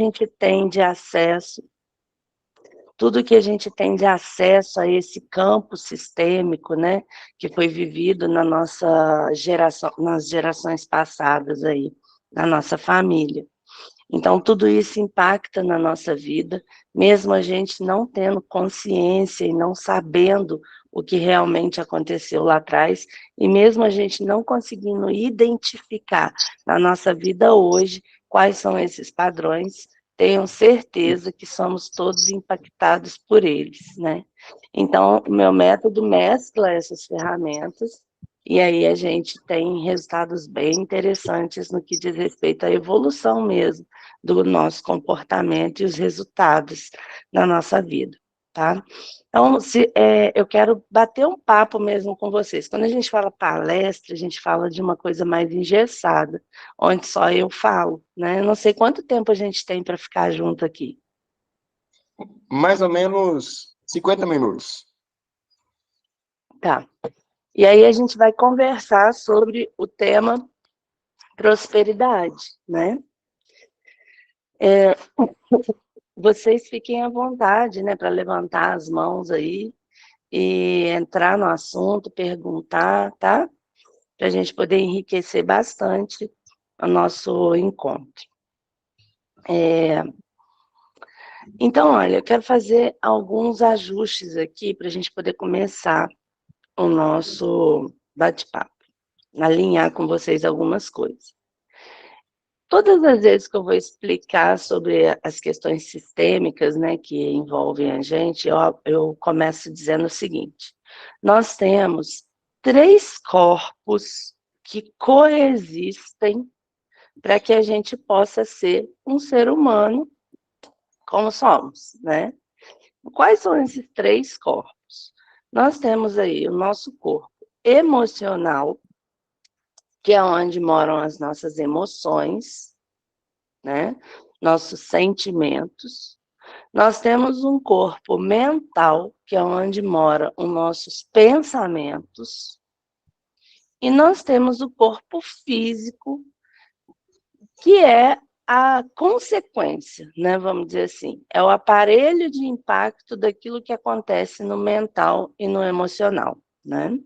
gente tem de acesso, tudo que a gente tem de acesso a esse campo sistêmico, né, que foi vivido na nossa geração, nas gerações passadas aí, na nossa família. Então, tudo isso impacta na nossa vida, mesmo a gente não tendo consciência e não sabendo o que realmente aconteceu lá atrás, e mesmo a gente não conseguindo identificar na nossa vida hoje quais são esses padrões, tenham certeza que somos todos impactados por eles, né? Então, o meu método mescla essas ferramentas, e aí a gente tem resultados bem interessantes no que diz respeito à evolução mesmo do nosso comportamento e os resultados na nossa vida, tá? Então, eu quero bater um papo mesmo com vocês. Quando a gente fala palestra, a gente fala de uma coisa mais engessada, onde só eu falo, né? Eu não sei quanto tempo a gente tem para ficar junto aqui. Mais ou menos 50 minutos. Tá. E aí a gente vai conversar sobre o tema prosperidade, né? Vocês fiquem à vontade, né, para levantar as mãos aí e entrar no assunto, perguntar, tá? Para a gente poder enriquecer bastante o nosso encontro. Então, olha, eu quero fazer alguns ajustes aqui para a gente poder começar o nosso bate-papo, alinhar com vocês algumas coisas. Todas as vezes que eu vou explicar sobre as questões sistêmicas, né, que envolvem a gente, eu começo dizendo o seguinte: nós temos 3 corpos que coexistem para que a gente possa ser um ser humano como somos, né? Quais são esses 3 corpos? Nós temos aí o nosso corpo emocional, que é onde moram as nossas emoções, né? Nossos sentimentos. Nós temos um corpo mental, que é onde moram os nossos pensamentos. E nós temos o corpo físico, que é a consequência, né? Vamos dizer assim, é o aparelho de impacto daquilo que acontece no mental e no emocional, né?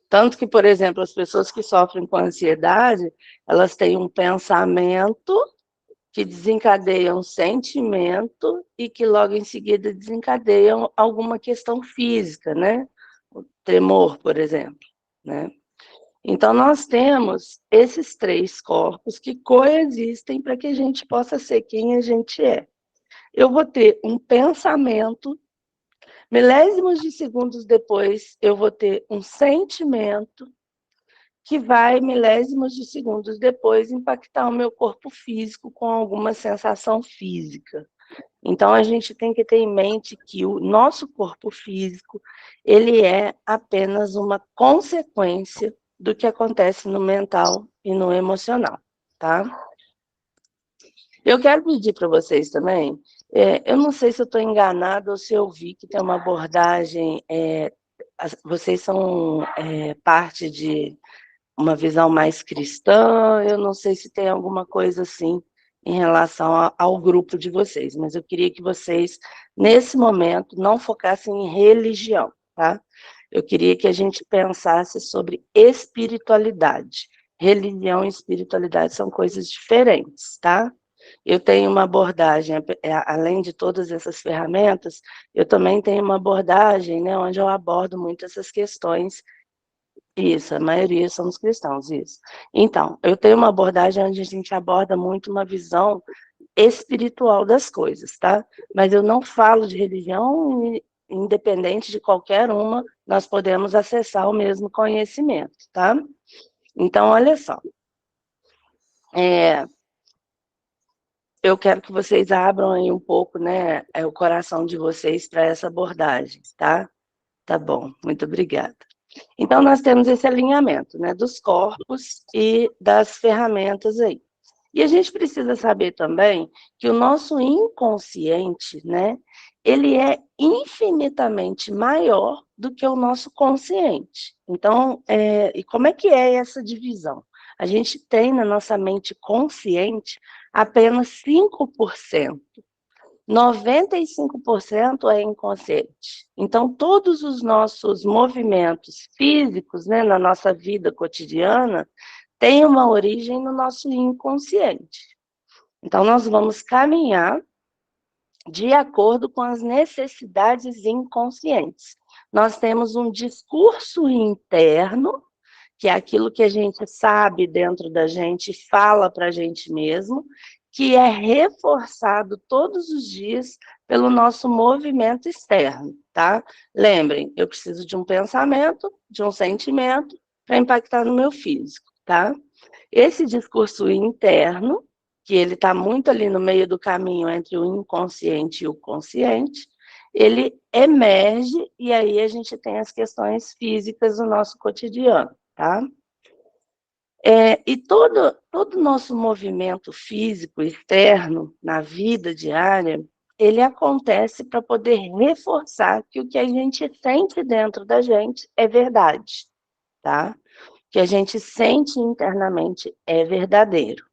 Tanto que, por exemplo, as pessoas que sofrem com ansiedade, elas têm um pensamento que desencadeiam um sentimento e que logo em seguida desencadeiam alguma questão física, né? O tremor, por exemplo, né? Então, nós temos esses 3 corpos que coexistem para que a gente possa ser quem a gente é. Eu vou ter um pensamento, milésimos de segundos depois, eu vou ter um sentimento, que vai, milésimos de segundos depois, impactar o meu corpo físico com alguma sensação física. Então, a gente tem que ter em mente que o nosso corpo físico, ele é apenas uma consequência do que acontece no mental e no emocional, tá? Eu quero pedir para vocês também, eu não sei se eu estou enganada ou se eu vi que tem uma abordagem, vocês são parte de uma visão mais cristã, eu não sei se tem alguma coisa assim em relação ao grupo de vocês, mas eu queria que vocês, nesse momento, não focassem em religião, tá? Eu queria que a gente pensasse sobre espiritualidade. Religião e espiritualidade são coisas diferentes, tá? Eu tenho uma abordagem, além de todas essas ferramentas, eu também tenho uma abordagem, né, onde eu abordo muito essas questões. Isso, a maioria somos cristãos, isso. Então, eu tenho uma abordagem onde a gente aborda muito uma visão espiritual das coisas, tá? Mas eu não falo de religião, independente de qualquer uma, nós podemos acessar o mesmo conhecimento, tá? Então, olha só. Eu quero que vocês abram aí um pouco, né, o coração de vocês para essa abordagem, tá? Tá bom, muito obrigada. Então, nós temos esse alinhamento, né, dos corpos e das ferramentas aí. E a gente precisa saber também que o nosso inconsciente, né, ele é infinitamente maior do que o nosso consciente. Então, e como é que é essa divisão? A gente tem na nossa mente consciente apenas 5%. 95% é inconsciente. Então, todos os nossos movimentos físicos, né, na nossa vida cotidiana, têm uma origem no nosso inconsciente. Então, nós vamos caminhar de acordo com as necessidades inconscientes. Nós temos um discurso interno, que é aquilo que a gente sabe dentro da gente, fala para a gente mesmo, que é reforçado todos os dias pelo nosso movimento externo, tá? Lembrem, eu preciso de um pensamento, de um sentimento, para impactar no meu físico, tá? Esse discurso interno, que ele está muito ali no meio do caminho entre o inconsciente e o consciente, ele emerge e aí a gente tem as questões físicas do nosso cotidiano, tá? E todo o nosso movimento físico externo na vida diária, ele acontece para poder reforçar que o que a gente sente dentro da gente é verdade, tá? O que a gente sente internamente é verdadeiro.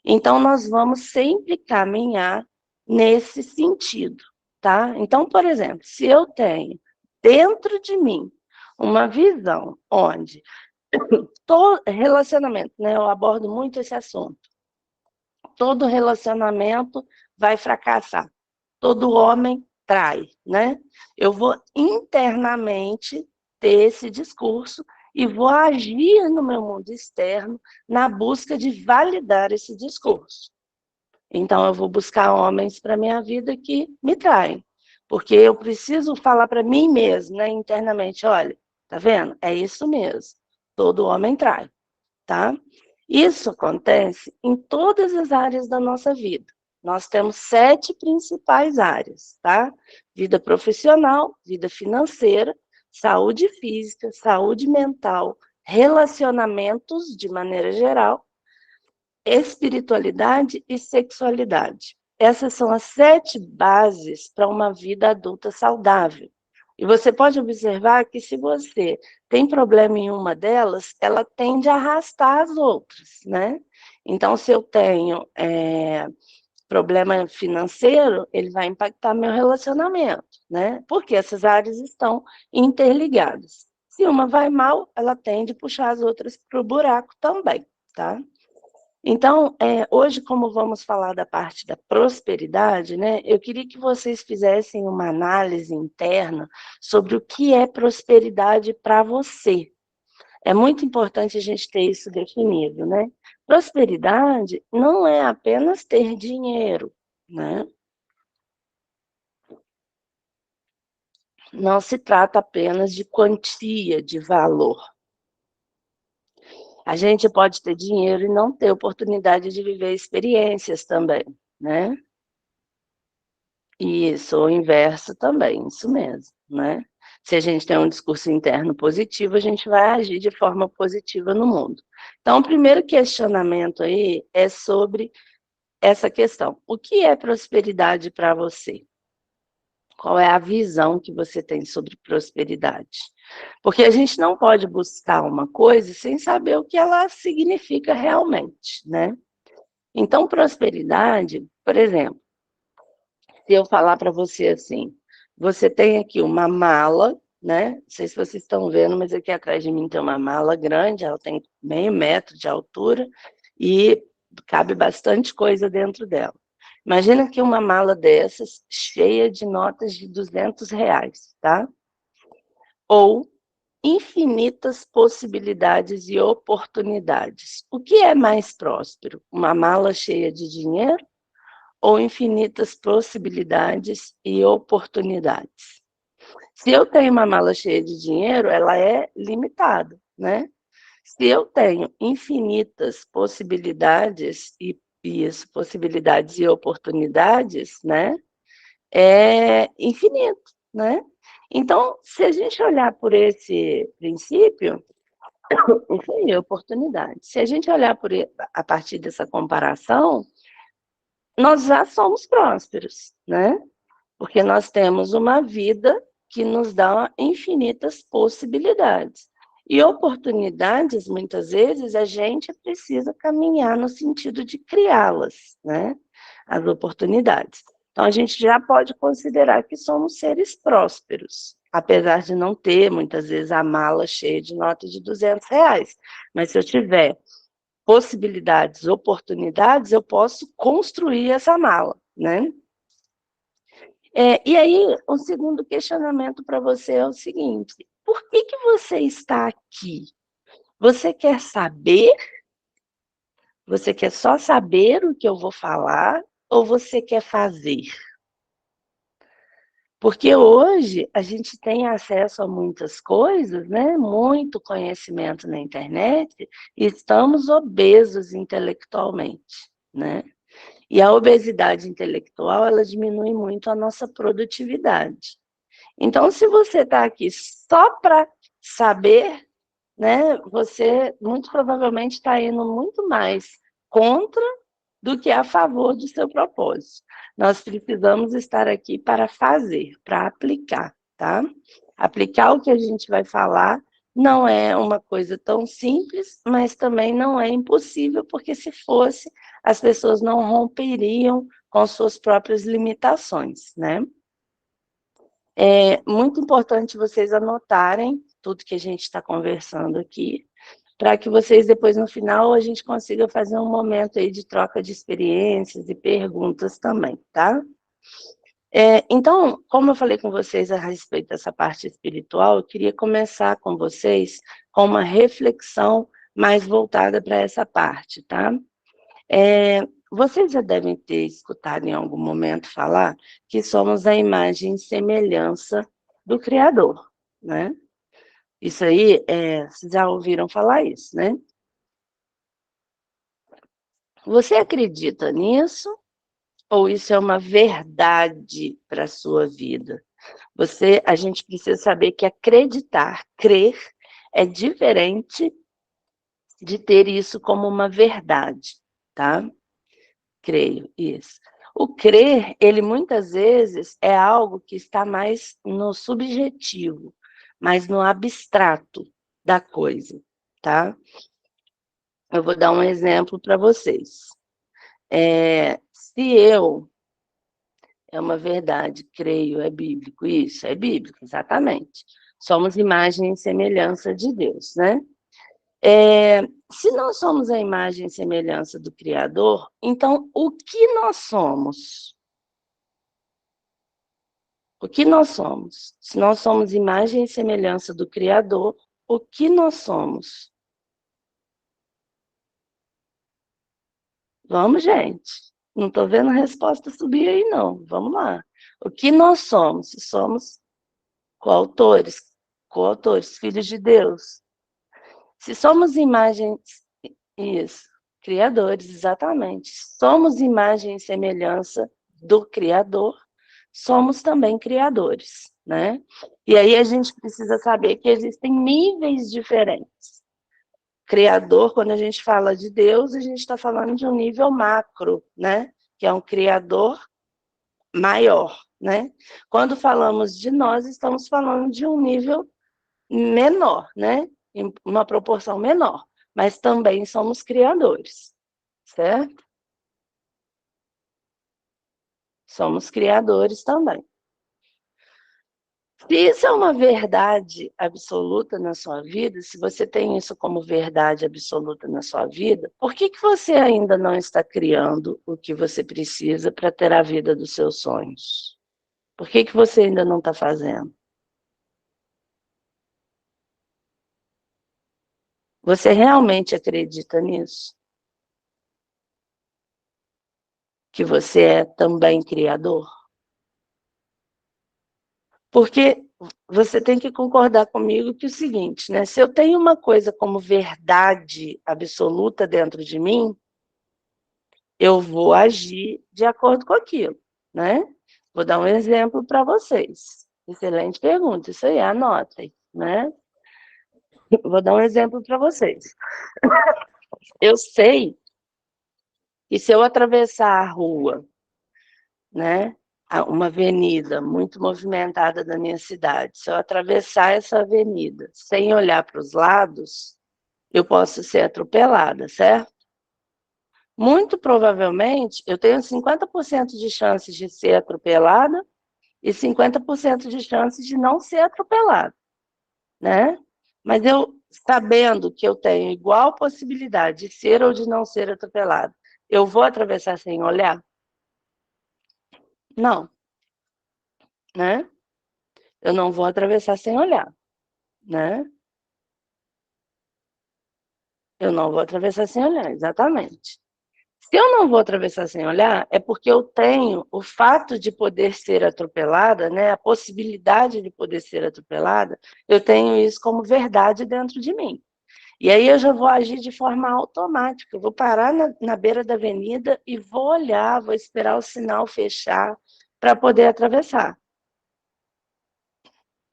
Então, nós vamos sempre caminhar nesse sentido, tá? Então, por exemplo, se eu tenho dentro de mim uma visão onde todo relacionamento, né? Eu abordo muito esse assunto. Todo relacionamento vai fracassar. Todo homem trai, né? Eu vou internamente ter esse discurso e vou agir no meu mundo externo na busca de validar esse discurso. Então, eu vou buscar homens para minha vida que me traem, porque eu preciso falar para mim mesmo, né, internamente, olha, tá vendo? É isso mesmo, todo homem trai, tá? Isso acontece em todas as áreas da nossa vida. Nós temos 7 principais áreas, tá? Vida profissional, vida financeira, saúde física, saúde mental, relacionamentos de maneira geral, espiritualidade e sexualidade. Essas são as 7 bases para uma vida adulta saudável. E você pode observar que se você tem problema em uma delas, ela tende a arrastar as outras, né? Então, se eu tenho problema financeiro, ele vai impactar meu relacionamento, né? Porque essas áreas estão interligadas. Se uma vai mal, ela tende a puxar as outras para o buraco também, tá? Então, hoje, como vamos falar da parte da prosperidade, né, eu queria que vocês fizessem uma análise interna sobre o que é prosperidade para você. É muito importante a gente ter isso definido, né? Prosperidade não é apenas ter dinheiro, né? Não se trata apenas de quantia, de valor. A gente pode ter dinheiro e não ter oportunidade de viver experiências também, né? Isso, o inverso também, isso mesmo, né? Se a gente tem um discurso interno positivo, a gente vai agir de forma positiva no mundo. Então, o primeiro questionamento aí é sobre essa questão. O que é prosperidade para você? Qual é a visão que você tem sobre prosperidade? Porque a gente não pode buscar uma coisa sem saber o que ela significa realmente, né? Então, prosperidade, por exemplo, se eu falar para você assim, você tem aqui uma mala, né? Não sei se vocês estão vendo, mas aqui atrás de mim tem uma mala grande, ela tem meio metro de altura e cabe bastante coisa dentro dela. Imagina que uma mala dessas, cheia de notas de R$ 200, tá? Ou infinitas possibilidades e oportunidades. O que é mais próspero? Uma mala cheia de dinheiro ou infinitas possibilidades e oportunidades? Se eu tenho uma mala cheia de dinheiro, ela é limitada, né? Se eu tenho infinitas possibilidades possibilidades e oportunidades, né? É infinito, né? Então, se a gente olhar por esse princípio, enfim, é oportunidade. Se a gente olhar a partir dessa comparação, nós já somos prósperos, né? Porque nós temos uma vida que nos dá infinitas possibilidades. E oportunidades, muitas vezes, a gente precisa caminhar no sentido de criá-las, né? As oportunidades. Então, a gente já pode considerar que somos seres prósperos, apesar de não ter, muitas vezes, a mala cheia de notas de R$ 200. Mas se eu tiver possibilidades, oportunidades, eu posso construir essa mala, né? E aí, um segundo questionamento para você é o seguinte: por que você está aqui? Você quer saber? Você quer só saber o que eu vou falar ou você quer fazer? Porque hoje a gente tem acesso a muitas coisas, né? Muito conhecimento na internet, e estamos obesos intelectualmente, né? E a obesidade intelectual, ela diminui muito a nossa produtividade. Então, se você está aqui só para saber, né, você muito provavelmente está indo muito mais contra do que a favor do seu propósito. Nós precisamos estar aqui para fazer, para aplicar, tá? Aplicar o que a gente vai falar não é uma coisa tão simples, mas também não é impossível, porque se fosse, as pessoas não romperiam com suas próprias limitações, né? É muito importante vocês anotarem tudo que a gente está conversando aqui, para que vocês depois, no final, a gente consiga fazer um momento aí de troca de experiências e perguntas também, tá? Então, como eu falei com vocês a respeito dessa parte espiritual, eu queria começar com vocês com uma reflexão mais voltada para essa parte, tá? Vocês já devem ter escutado em algum momento falar que somos a imagem e semelhança do Criador, né? Isso aí, vocês já ouviram falar isso, né? Você acredita nisso? Ou isso é uma verdade para a sua vida? A gente precisa saber que acreditar, crer, é diferente de ter isso como uma verdade, tá? Creio, isso. O crer, ele muitas vezes é algo que está mais no subjetivo, mais no abstrato da coisa, tá? Eu vou dar um exemplo para vocês. Se eu, é uma verdade, creio, é bíblico, isso, é bíblico, exatamente. Somos imagem e semelhança de Deus, né? Se nós somos a imagem e semelhança do Criador, então o que nós somos? O que nós somos? Se nós somos imagem e semelhança do Criador, o que nós somos? Vamos, gente. Não estou vendo a resposta subir aí, não. Vamos lá. O que nós somos? Se somos coautores, filhos de Deus. Se somos imagens, isso, criadores, exatamente. Somos imagem e semelhança do Criador, somos também criadores, né? E aí a gente precisa saber que existem níveis diferentes. Criador, quando a gente fala de Deus, a gente está falando de um nível macro, né? Que é um criador maior, né? Quando falamos de nós, estamos falando de um nível menor, né? Em uma proporção menor, mas também somos criadores, certo? Somos criadores também. Se isso é uma verdade absoluta na sua vida, se você tem isso como verdade absoluta na sua vida, por que você ainda não está criando o que você precisa para ter a vida dos seus sonhos? Por que você ainda não está fazendo? Você realmente acredita nisso? Que você é também criador? Porque você tem que concordar comigo que é o seguinte, né? Se eu tenho uma coisa como verdade absoluta dentro de mim, eu vou agir de acordo com aquilo, né? Vou dar um exemplo para vocês. Excelente pergunta, isso aí, anotem, né? Vou dar um exemplo para vocês. Eu sei que se eu atravessar a rua, né? uma avenida muito movimentada da minha cidade, se eu atravessar essa avenida sem olhar para os lados, eu posso ser atropelada, certo? Muito provavelmente, eu tenho 50% de chances de ser atropelada e 50% de chances de não ser atropelada, né? Mas eu, sabendo que eu tenho igual possibilidade de ser ou de não ser atropelada, eu vou atravessar sem olhar? Não, né? Eu não vou atravessar sem olhar, né? Eu não vou atravessar sem olhar, exatamente. Se eu não vou atravessar sem olhar, é porque eu tenho o fato de poder ser atropelada, né? A possibilidade de poder ser atropelada, eu tenho isso como verdade dentro de mim. E aí eu já vou agir de forma automática. Eu vou parar na beira da avenida e vou olhar, vou esperar o sinal fechar para poder atravessar.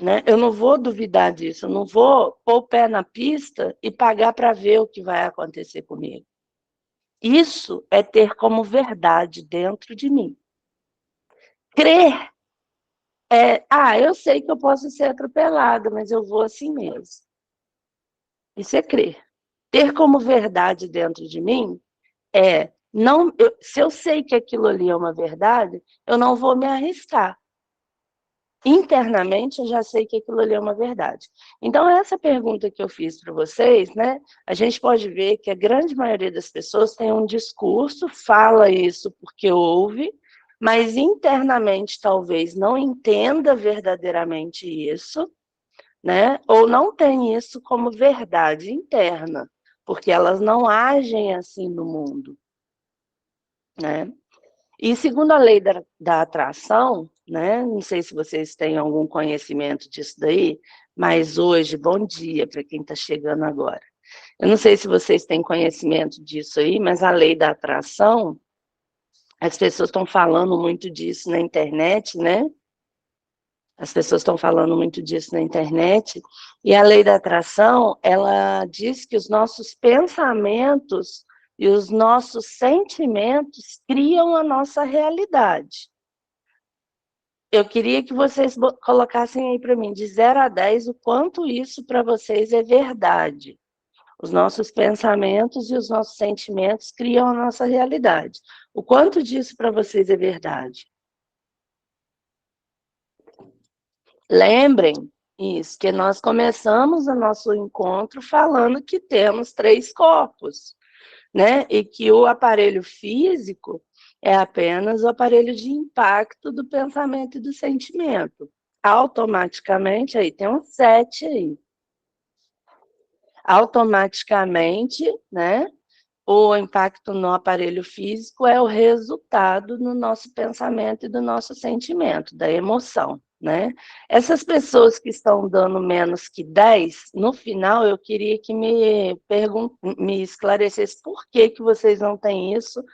Né? Eu não vou duvidar disso, eu não vou pôr o pé na pista e pagar para ver o que vai acontecer comigo. Isso é ter como verdade dentro de mim. Crer eu sei que eu posso ser atropelada, mas eu vou assim mesmo. Isso é crer. Ter como verdade dentro de mim não, se eu sei que aquilo ali é uma verdade, eu não vou me arriscar. Internamente, eu já sei que aquilo ali é uma verdade. Então, essa pergunta que eu fiz para vocês, né, a gente pode ver que a grande maioria das pessoas tem um discurso, fala isso porque ouve, mas internamente talvez não entenda verdadeiramente isso, né, ou não tem isso como verdade interna, porque elas não agem assim no mundo, né? E segundo a lei da atração, né, não sei se vocês têm algum conhecimento disso daí, mas hoje, bom dia para quem está chegando agora. Eu não sei se vocês têm conhecimento disso aí, mas a lei da atração, as pessoas estão falando muito disso na internet, né? As pessoas estão falando muito disso na internet, e a lei da atração, ela diz que os nossos pensamentos e os nossos sentimentos criam a nossa realidade. Eu queria que vocês colocassem aí para mim, de 0 a 10, o quanto isso para vocês é verdade. Os nossos pensamentos e os nossos sentimentos criam a nossa realidade. O quanto disso para vocês é verdade? Lembrem isso, que nós começamos o nosso encontro falando que temos 3 corpos, né? E que o aparelho físico é apenas o aparelho de impacto do pensamento e do sentimento. Automaticamente, aí tem um 7 aí. Automaticamente, né? O impacto no aparelho físico é o resultado do nosso pensamento e do nosso sentimento, da emoção, né? Essas pessoas que estão dando menos que 10, no final eu queria que me esclarecesse por que vocês não têm isso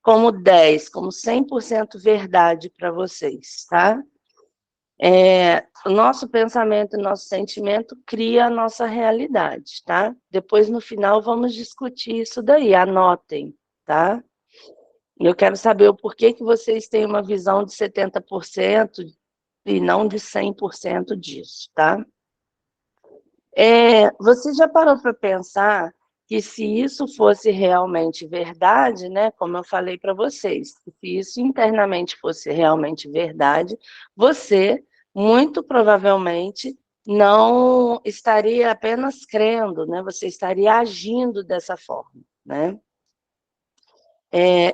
como 10, como 100% verdade para vocês, tá? O nosso pensamento e nosso sentimento cria a nossa realidade, tá? Depois, no final, vamos discutir isso daí, anotem, tá? Eu quero saber o porquê que vocês têm uma visão de 70% e não de 100% disso, tá? Você já parou para pensar que se isso fosse realmente verdade, né, como eu falei para vocês, se isso internamente fosse realmente verdade, você, muito provavelmente, não estaria apenas crendo, né, você estaria agindo dessa forma, né?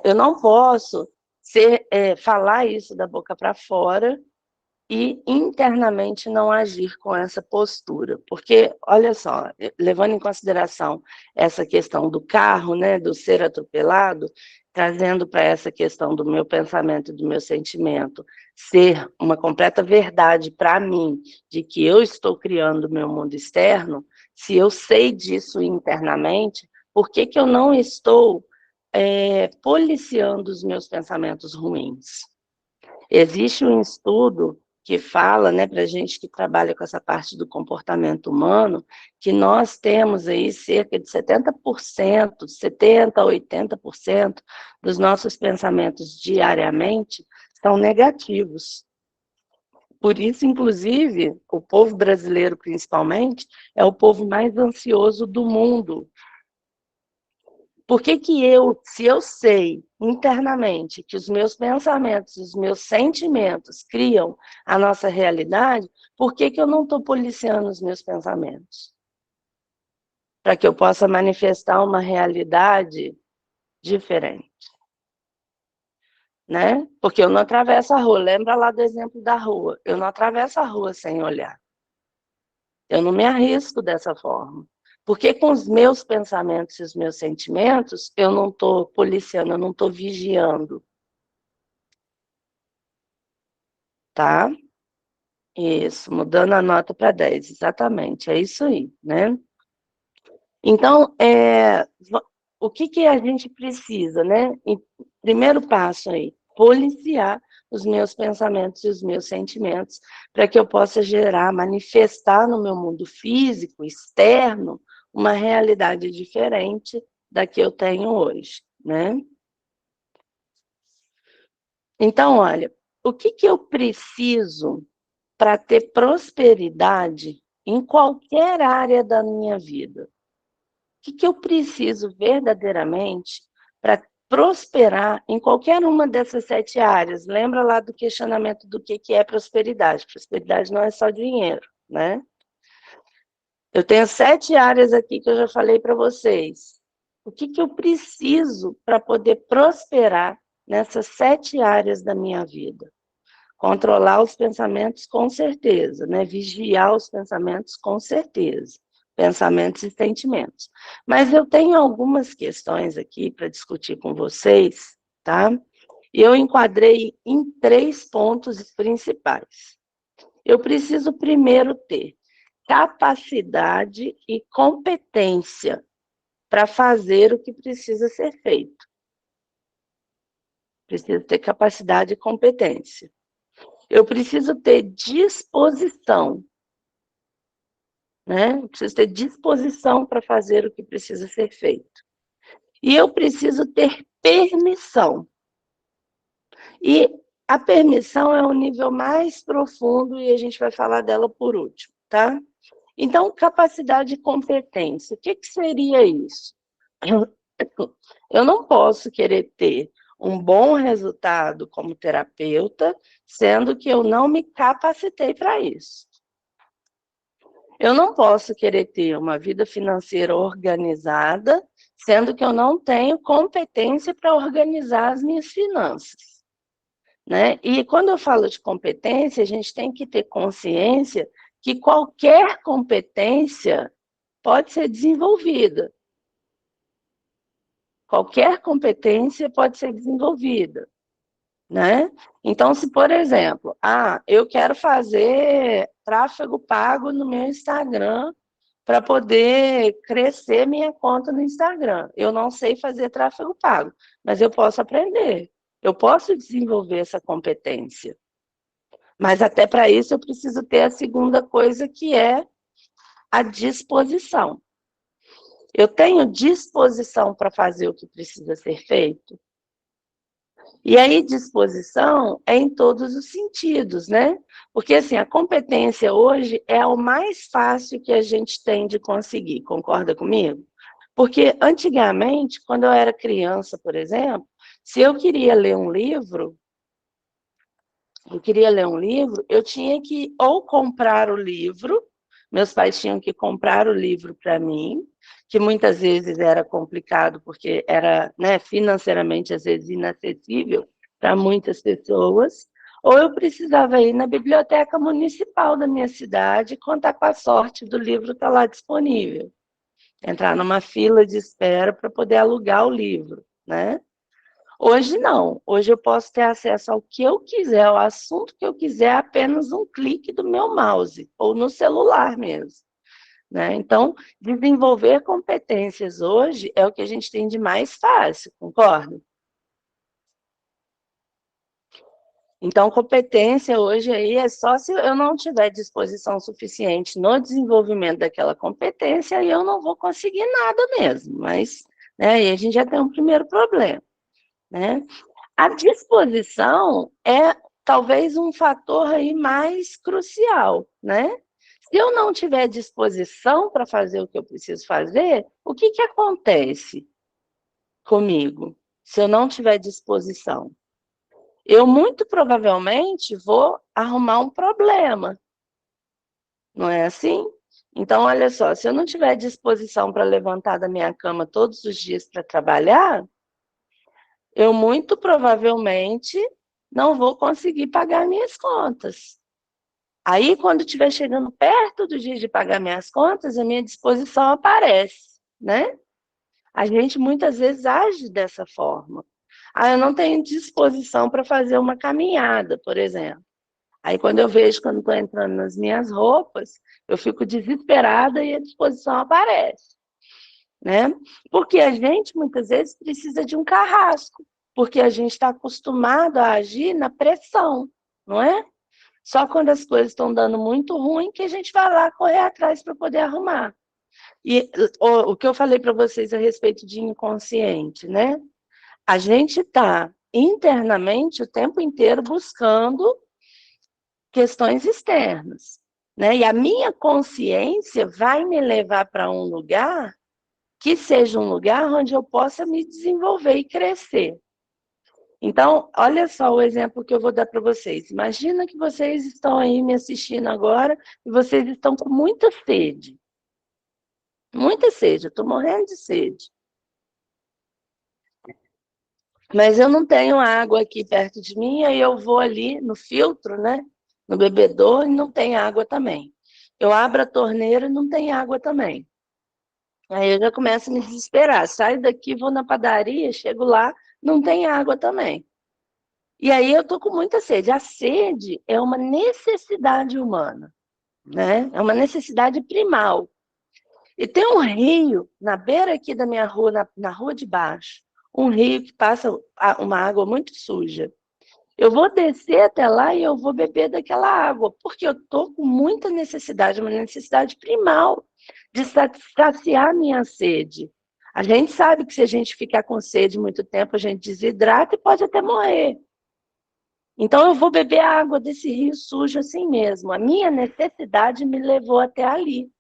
Eu não posso falar isso da boca para fora e internamente não agir com essa postura. Porque, olha só, levando em consideração essa questão do carro, né, do ser atropelado, trazendo para essa questão do meu pensamento e do meu sentimento ser uma completa verdade para mim, de que eu estou criando o meu mundo externo, se eu sei disso internamente, por que eu não estou policiando os meus pensamentos ruins? Existe um estudo que fala, né, para a gente que trabalha com essa parte do comportamento humano, que nós temos aí cerca de 70%, 70% a 80% dos nossos pensamentos diariamente são negativos. Por isso, inclusive, o povo brasileiro, principalmente, é o povo mais ansioso do mundo. Por que se eu sei internamente que os meus pensamentos, os meus sentimentos criam a nossa realidade, por que eu não estou policiando os meus pensamentos? Para que eu possa manifestar uma realidade diferente. Né? Porque eu não atravesso a rua. Lembra lá do exemplo da rua. Eu não atravesso a rua sem olhar. Eu não me arrisco dessa forma. Porque com os meus pensamentos e os meus sentimentos, eu não estou policiando, eu não estou vigiando. Tá? Isso, mudando a nota para 10, exatamente, é isso aí, né? Então, o que a gente precisa, né? Primeiro passo aí, policiar os meus pensamentos e os meus sentimentos, para que eu possa manifestar no meu mundo físico, externo, uma realidade diferente da que eu tenho hoje, né? Então, olha, o que eu preciso para ter prosperidade em qualquer área da minha vida? O que eu preciso verdadeiramente para prosperar em qualquer uma dessas 7 áreas? Lembra lá do questionamento do que é prosperidade? Prosperidade não é só dinheiro, né? Eu tenho 7 áreas aqui que eu já falei para vocês. O que eu preciso para poder prosperar nessas 7 áreas da minha vida? Controlar os pensamentos, com certeza, né? Vigiar os pensamentos, com certeza. Pensamentos e sentimentos. Mas eu tenho algumas questões aqui para discutir com vocês, tá? E eu enquadrei em 3 pontos principais. Eu preciso primeiro ter capacidade e competência para fazer o que precisa ser feito. Preciso ter capacidade e competência. Eu preciso ter disposição, né? Eu preciso ter disposição para fazer o que precisa ser feito. E eu preciso ter permissão. E a permissão é o nível mais profundo e a gente vai falar dela por último, tá? Então, capacidade e competência. O que seria isso? Eu não posso querer ter um bom resultado como terapeuta, sendo que eu não me capacitei para isso. Eu não posso querer ter uma vida financeira organizada, sendo que eu não tenho competência para organizar as minhas finanças, né? E quando eu falo de competência, a gente tem que ter consciência que qualquer competência pode ser desenvolvida. Qualquer competência pode ser desenvolvida, né? Então, se, por exemplo, eu quero fazer tráfego pago no meu Instagram para poder crescer minha conta no Instagram. Eu não sei fazer tráfego pago, mas eu posso aprender. Eu posso desenvolver essa competência. Mas até para isso eu preciso ter a segunda coisa, que é a disposição. Eu tenho disposição para fazer o que precisa ser feito? E aí, disposição é em todos os sentidos, né? Porque, assim, a competência hoje é o mais fácil que a gente tem de conseguir, concorda comigo? Porque, antigamente, quando eu era criança, por exemplo, se eu queria ler um livro, eu tinha que ou comprar o livro, meus pais tinham que comprar o livro para mim, que muitas vezes era complicado, porque era, né, financeiramente, às vezes, inacessível para muitas pessoas, ou eu precisava ir na biblioteca municipal da minha cidade e contar com a sorte do livro estar lá disponível. Entrar numa fila de espera para poder alugar o livro, né? Hoje não, hoje eu posso ter acesso ao que eu quiser, ao assunto que eu quiser, apenas um clique do meu mouse, ou no celular mesmo, né? Então, desenvolver competências hoje é o que a gente tem de mais fácil, concorda? Então, competência hoje aí é só se eu não tiver disposição suficiente no desenvolvimento daquela competência, e eu não vou conseguir nada mesmo, mas, né, aí a gente já tem um primeiro problema, né? A disposição é talvez um fator aí mais crucial, né? Se eu não tiver disposição para fazer o que eu preciso fazer, o que acontece comigo se eu não tiver disposição? Eu muito provavelmente vou arrumar um problema, não é assim? Então, olha só, se eu não tiver disposição para levantar da minha cama todos os dias para trabalhar, eu muito provavelmente não vou conseguir pagar minhas contas. Aí, quando estiver chegando perto do dia de pagar minhas contas, a minha disposição aparece, né? A gente muitas vezes age dessa forma. Eu não tenho disposição para fazer uma caminhada, por exemplo. Aí, quando eu vejo, quando estou entrando nas minhas roupas, eu fico desesperada e a disposição aparece, né? Porque a gente, muitas vezes, precisa de um carrasco, porque a gente está acostumado a agir na pressão, não é? Só quando as coisas estão dando muito ruim que a gente vai lá correr atrás para poder arrumar. E o que eu falei para vocês a respeito de inconsciente, né? A gente está internamente o tempo inteiro buscando questões externas, né? E a minha consciência vai me levar para um lugar que seja um lugar onde eu possa me desenvolver e crescer. Então, olha só o exemplo que eu vou dar para vocês. Imagina que vocês estão aí me assistindo agora e vocês estão com muita sede. Muita sede, eu estou morrendo de sede. Mas eu não tenho água aqui perto de mim, aí eu vou ali no filtro, né? No bebedouro, e não tem água também. Eu abro a torneira e não tem água também. Aí eu já começo a me desesperar. Saio daqui, vou na padaria, chego lá, não tem água também. E aí eu tô com muita sede. A sede é uma necessidade humana, né? É uma necessidade primal. E tem um rio na beira aqui da minha rua, na rua de baixo, um rio que passa uma água muito suja. Eu vou descer até lá e eu vou beber daquela água, porque eu tô com muita necessidade, uma necessidade primal de saciar minha sede. A gente sabe que se a gente ficar com sede muito tempo, a gente desidrata e pode até morrer. Então, eu vou beber a água desse rio sujo assim mesmo. A minha necessidade me levou até ali.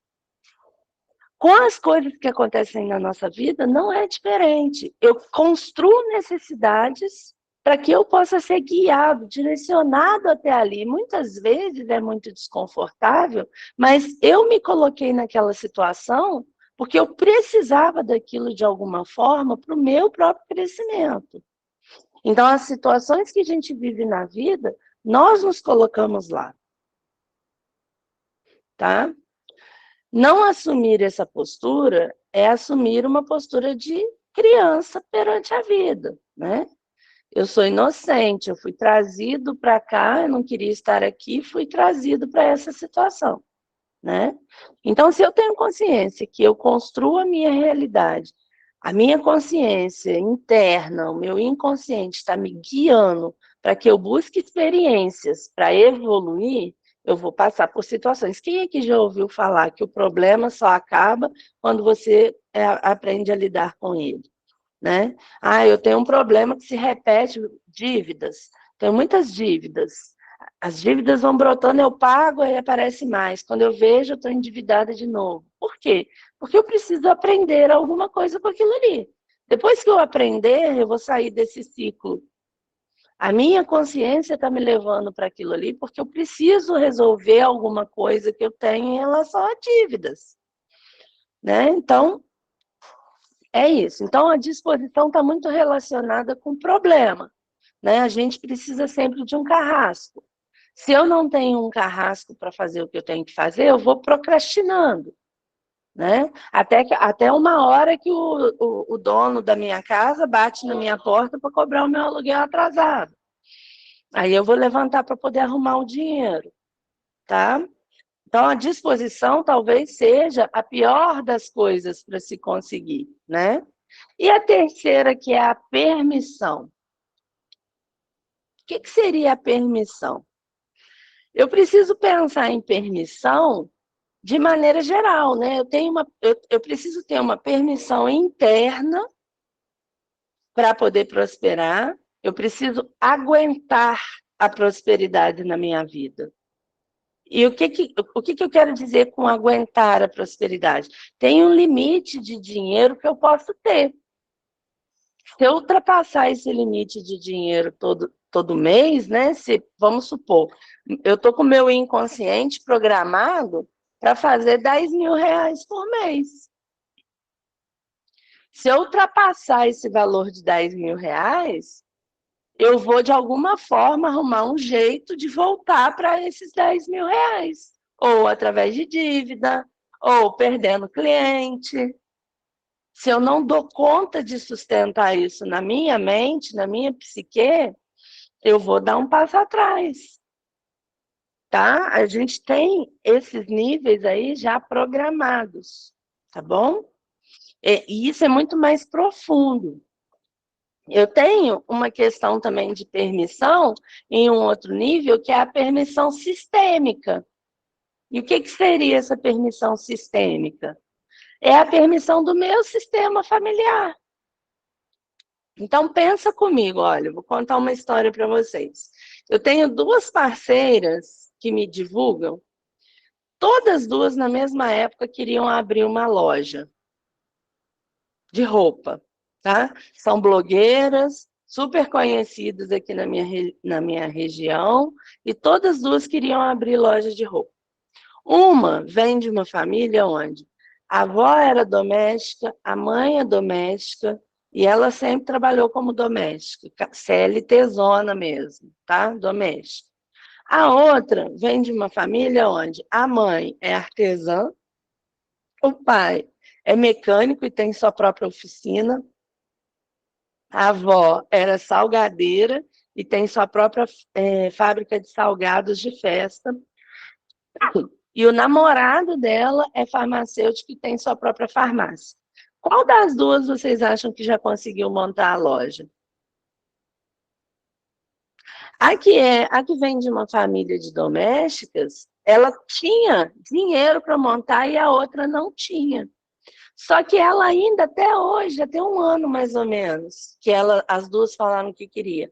Com as coisas que acontecem na nossa vida, não é diferente. Eu construo necessidades para que eu possa ser guiado, direcionado até ali. Muitas vezes é muito desconfortável, mas eu me coloquei naquela situação porque eu precisava daquilo de alguma forma para o meu próprio crescimento. Então, as situações que a gente vive na vida, nós nos colocamos lá, tá? Não assumir essa postura é assumir uma postura de criança perante a vida, né? Eu sou inocente, eu fui trazido para cá, eu não queria estar aqui, fui trazido para essa situação, né? Então, se eu tenho consciência que eu construo a minha realidade, a minha consciência interna, o meu inconsciente está me guiando para que eu busque experiências para evoluir, eu vou passar por situações. Quem é que já ouviu falar que o problema só acaba quando você aprende a lidar com ele, né? Eu tenho um problema que se repete, dívidas. Tenho muitas dívidas. As dívidas vão brotando, eu pago, aí aparece mais. Quando eu vejo, eu estou endividada de novo. Por quê? Porque eu preciso aprender alguma coisa com aquilo ali. Depois que eu aprender, eu vou sair desse ciclo. A minha consciência está me levando para aquilo ali, porque eu preciso resolver alguma coisa que eu tenho em relação a dívidas, né? Então, é isso. Então, a disposição está muito relacionada com o problema, né? A gente precisa sempre de um carrasco. Se eu não tenho um carrasco para fazer o que eu tenho que fazer, eu vou procrastinando, né? Até uma hora que o dono da minha casa bate na minha porta para cobrar o meu aluguel atrasado. Aí eu vou levantar para poder arrumar o dinheiro, tá? Então, a disposição talvez seja a pior das coisas para se conseguir, né? E a terceira, que é a permissão. O que seria a permissão? Eu preciso pensar em permissão de maneira geral, né? Eu preciso ter uma permissão interna para poder prosperar Eu preciso aguentar a prosperidade na minha vida. E o que eu quero dizer com aguentar a prosperidade? Tem um limite de dinheiro que eu posso ter. Se eu ultrapassar esse limite de dinheiro todo mês, né? Vamos supor, eu estou com o meu inconsciente programado para fazer 10 mil reais por mês. Se eu ultrapassar esse valor de 10 mil reais, eu vou, de alguma forma, arrumar um jeito de voltar para esses 10 mil reais. Ou através de dívida, ou perdendo cliente. Se eu não dou conta de sustentar isso na minha mente, na minha psique, eu vou dar um passo atrás. Tá? A gente tem esses níveis aí já programados, tá bom? E isso é muito mais profundo. Eu tenho uma questão também de permissão em um outro nível, que é a permissão sistêmica. E o que seria essa permissão sistêmica? É a permissão do meu sistema familiar. Então, pensa comigo, olha, eu vou contar uma história para vocês. Eu tenho duas parceiras que me divulgam, todas duas na mesma época queriam abrir uma loja de roupa, tá? São blogueiras, super conhecidas aqui na minha região, e todas duas queriam abrir loja de roupa. Uma vem de uma família onde a avó era doméstica, a mãe é doméstica, e ela sempre trabalhou como doméstica, CLT-zona mesmo, tá? Doméstica. A outra vem de uma família onde a mãe é artesã, o pai é mecânico e tem sua própria oficina, a avó era salgadeira e tem sua própria fábrica de salgados de festa. E o namorado dela é farmacêutico e tem sua própria farmácia. Qual das duas vocês acham que já conseguiu montar a loja? A que vem de uma família de domésticas, ela tinha dinheiro para montar e a outra não tinha. Só que ela ainda, até hoje, já tem um ano mais ou menos, que as duas falaram que queria.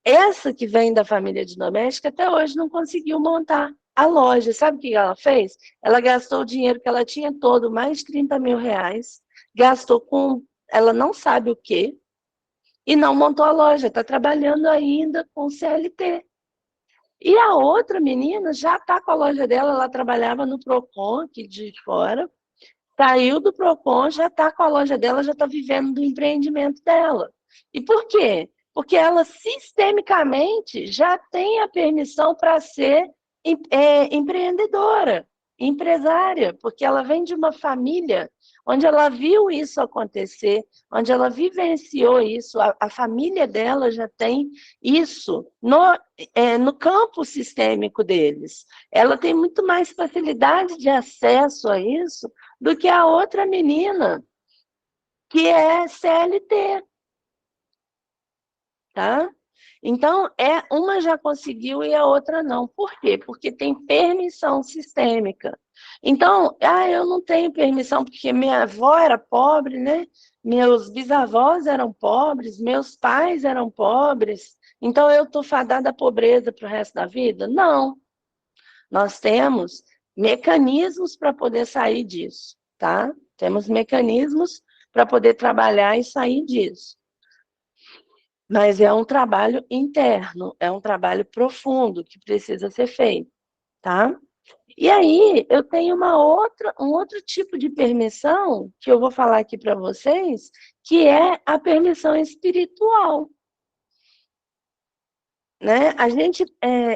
Essa que vem da família de doméstica, até hoje não conseguiu montar a loja. Sabe o que ela fez? Ela gastou o dinheiro que ela tinha todo, mais de 30 mil reais, gastou com, ela não sabe o quê, e não montou a loja, está trabalhando ainda com CLT. E a outra menina já está com a loja dela, ela trabalhava no Procon, aqui de fora, saiu do Procon, já está com a loja dela, já está vivendo do empreendimento dela. E por quê? Porque ela sistemicamente já tem a permissão para ser empreendedora, empresária, porque ela vem de uma família onde ela viu isso acontecer, onde ela vivenciou isso, a família dela já tem isso no campo sistêmico deles. Ela tem muito mais facilidade de acesso a isso do que a outra menina, que é CLT, tá? Então, uma já conseguiu e a outra não. Por quê? Porque tem permissão sistêmica. Então, eu não tenho permissão porque minha avó era pobre, né? Meus bisavós eram pobres, meus pais eram pobres, então eu estou fadada à pobreza para o resto da vida? Não. Nós temos mecanismos para poder sair disso, tá? Temos mecanismos para poder trabalhar e sair disso. Mas é um trabalho interno, é um trabalho profundo que precisa ser feito, tá? E aí, eu tenho um outro tipo de permissão que eu vou falar aqui para vocês, que é a permissão espiritual. Né?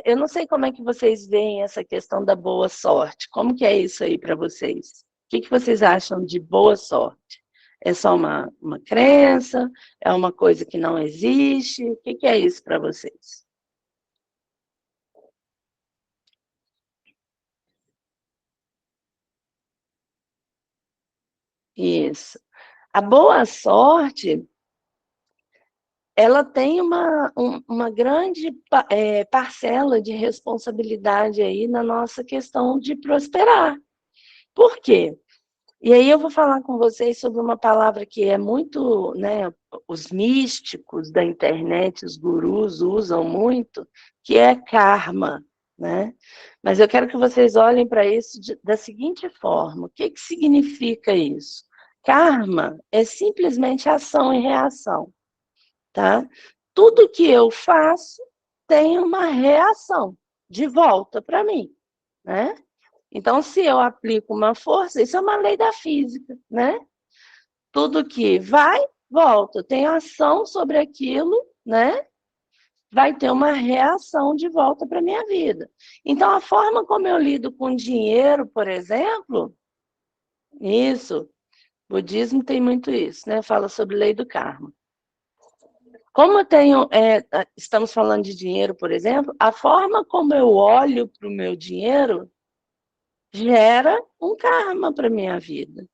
Eu não sei como é que vocês veem essa questão da boa sorte. Como que é isso aí para vocês? O que vocês acham de boa sorte? É só uma crença? É uma coisa que não existe? O que é isso para vocês? Isso. A boa sorte, ela tem uma grande parcela de responsabilidade aí na nossa questão de prosperar. Por quê? E aí eu vou falar com vocês sobre uma palavra que é muito, né, os místicos da internet, os gurus usam muito, que é karma, né? Mas eu quero que vocês olhem para isso da seguinte forma: o que que significa isso? Karma é simplesmente ação e reação, tá? Tudo que eu faço tem uma reação de volta para mim, né? Então, se eu aplico uma força, isso é uma lei da física, né? Tudo que vai, volta. Eu tenho ação sobre aquilo, né? Vai ter uma reação de volta para a minha vida. Então, a forma como eu lido com dinheiro, por exemplo, isso, o budismo tem muito isso, né? Fala sobre lei do karma. Como eu tenho, estamos falando de dinheiro, por exemplo, a forma como eu olho para o meu dinheiro gera um karma para a minha vida.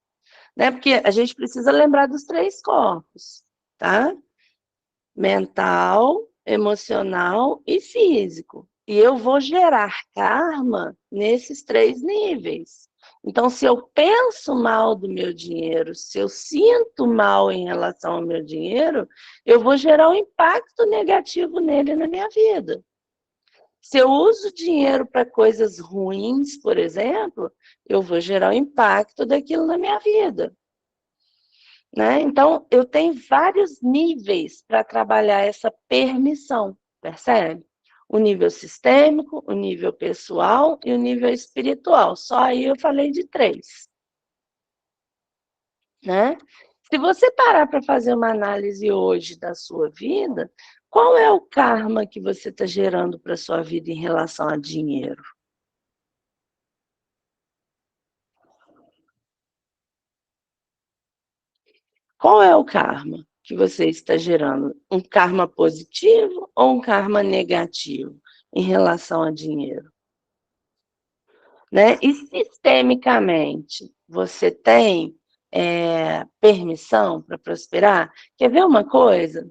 Né? Porque a gente precisa lembrar dos 3 corpos, tá? Mental, emocional e físico. E eu vou gerar karma nesses 3 níveis. Então, se eu penso mal do meu dinheiro, se eu sinto mal em relação ao meu dinheiro, eu vou gerar um impacto negativo nele na minha vida. Se eu uso dinheiro para coisas ruins, por exemplo, eu vou gerar um impacto daquilo na minha vida. Né? Então, eu tenho vários níveis para trabalhar essa permissão, percebe? O nível sistêmico, o nível pessoal e o nível espiritual. Só aí eu falei de 3. Né? Se você parar para fazer uma análise hoje da sua vida, qual é o karma que você está gerando para a sua vida em relação a dinheiro? Qual é o karma que você está gerando? Um karma positivo ou um karma negativo em relação a dinheiro? Né? E sistemicamente, você tem permissão para prosperar? Quer ver uma coisa?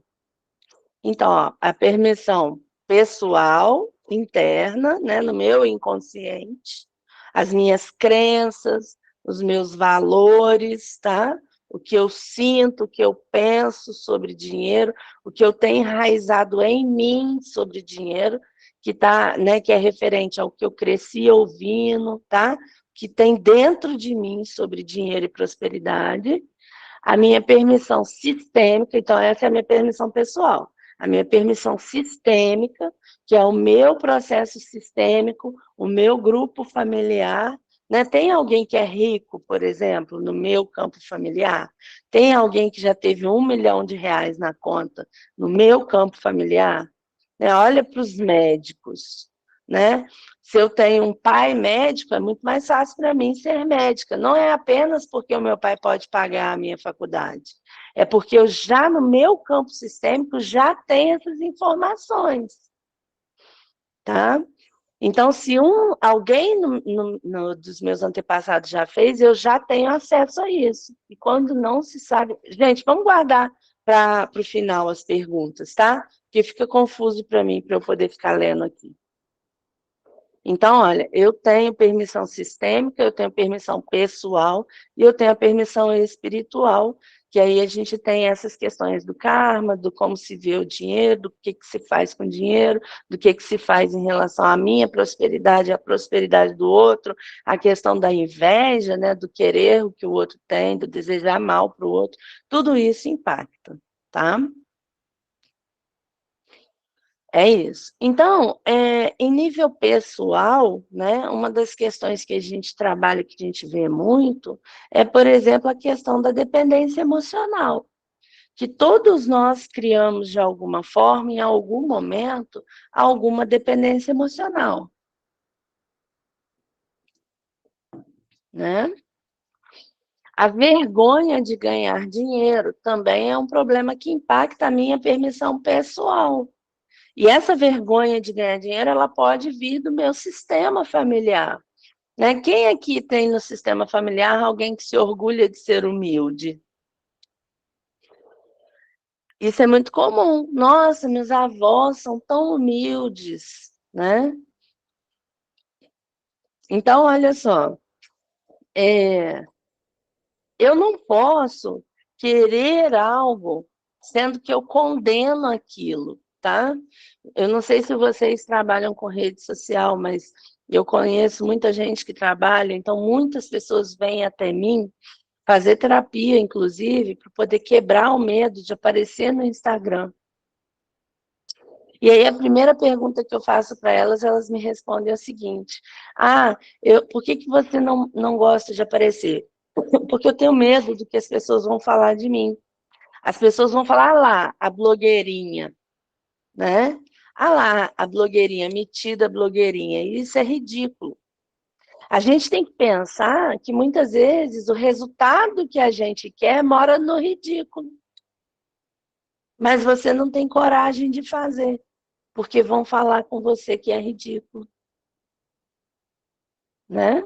Então, ó, a permissão pessoal, interna, né, no meu inconsciente, as minhas crenças, os meus valores, tá? O que eu sinto, o que eu penso sobre dinheiro, o que eu tenho enraizado em mim sobre dinheiro, que tá, né, que é referente ao que eu cresci ouvindo, tá? Que tem dentro de mim sobre dinheiro e prosperidade. A minha permissão sistêmica, então essa é a minha permissão pessoal. A minha permissão sistêmica, que é o meu processo sistêmico, o meu grupo familiar. Né? Tem alguém que é rico, por exemplo, no meu campo familiar? Tem alguém que já teve R$ 1 milhão na conta no meu campo familiar? Né? Olha para os médicos. Né? Se eu tenho um pai médico, é muito mais fácil para mim ser médica. Não é apenas porque o meu pai pode pagar a minha faculdade. É porque eu já, no meu campo sistêmico, já tenho essas informações. Tá? Então, se alguém dos meus antepassados já fez, eu já tenho acesso a isso. E quando não se sabe... Gente, vamos guardar para o final as perguntas, tá? Porque fica confuso para mim, para eu poder ficar lendo aqui. Então, olha, eu tenho permissão sistêmica, eu tenho permissão pessoal e eu tenho a permissão espiritual, que aí a gente tem essas questões do karma, do como se vê o dinheiro, do que se faz com o dinheiro, do que se faz em relação à minha prosperidade, à prosperidade do outro, a questão da inveja, né, do querer o que o outro tem, do desejar mal para o outro, tudo isso impacta, tá? É isso. Então, em nível pessoal, né, uma das questões que a gente trabalha, que a gente vê muito, é, por exemplo, a questão da dependência emocional, que todos nós criamos de alguma forma, em algum momento, alguma dependência emocional, né? A vergonha de ganhar dinheiro também é um problema que impacta a minha permissão pessoal. E essa vergonha de ganhar dinheiro, ela pode vir do meu sistema familiar. Né? Quem aqui tem no sistema familiar alguém que se orgulha de ser humilde? Isso é muito comum. Nossa, meus avós são tão humildes, né? Então, olha só, Eu não posso querer algo sendo que eu condeno aquilo, tá? Eu não sei se vocês trabalham com rede social, mas eu conheço muita gente que trabalha, então muitas pessoas vêm até mim fazer terapia, inclusive, para poder quebrar o medo de aparecer no Instagram. E aí a primeira pergunta que eu faço para elas me respondem o seguinte: por que você não gosta de aparecer? Porque eu tenho medo do que as pessoas vão falar de mim. As pessoas vão falar, lá, a blogueirinha, né? Lá, a blogueirinha, metida blogueirinha. Isso é ridículo. A gente tem que pensar que muitas vezes o resultado que a gente quer mora no ridículo. Mas você não tem coragem de fazer, porque vão falar com você que é ridículo, né?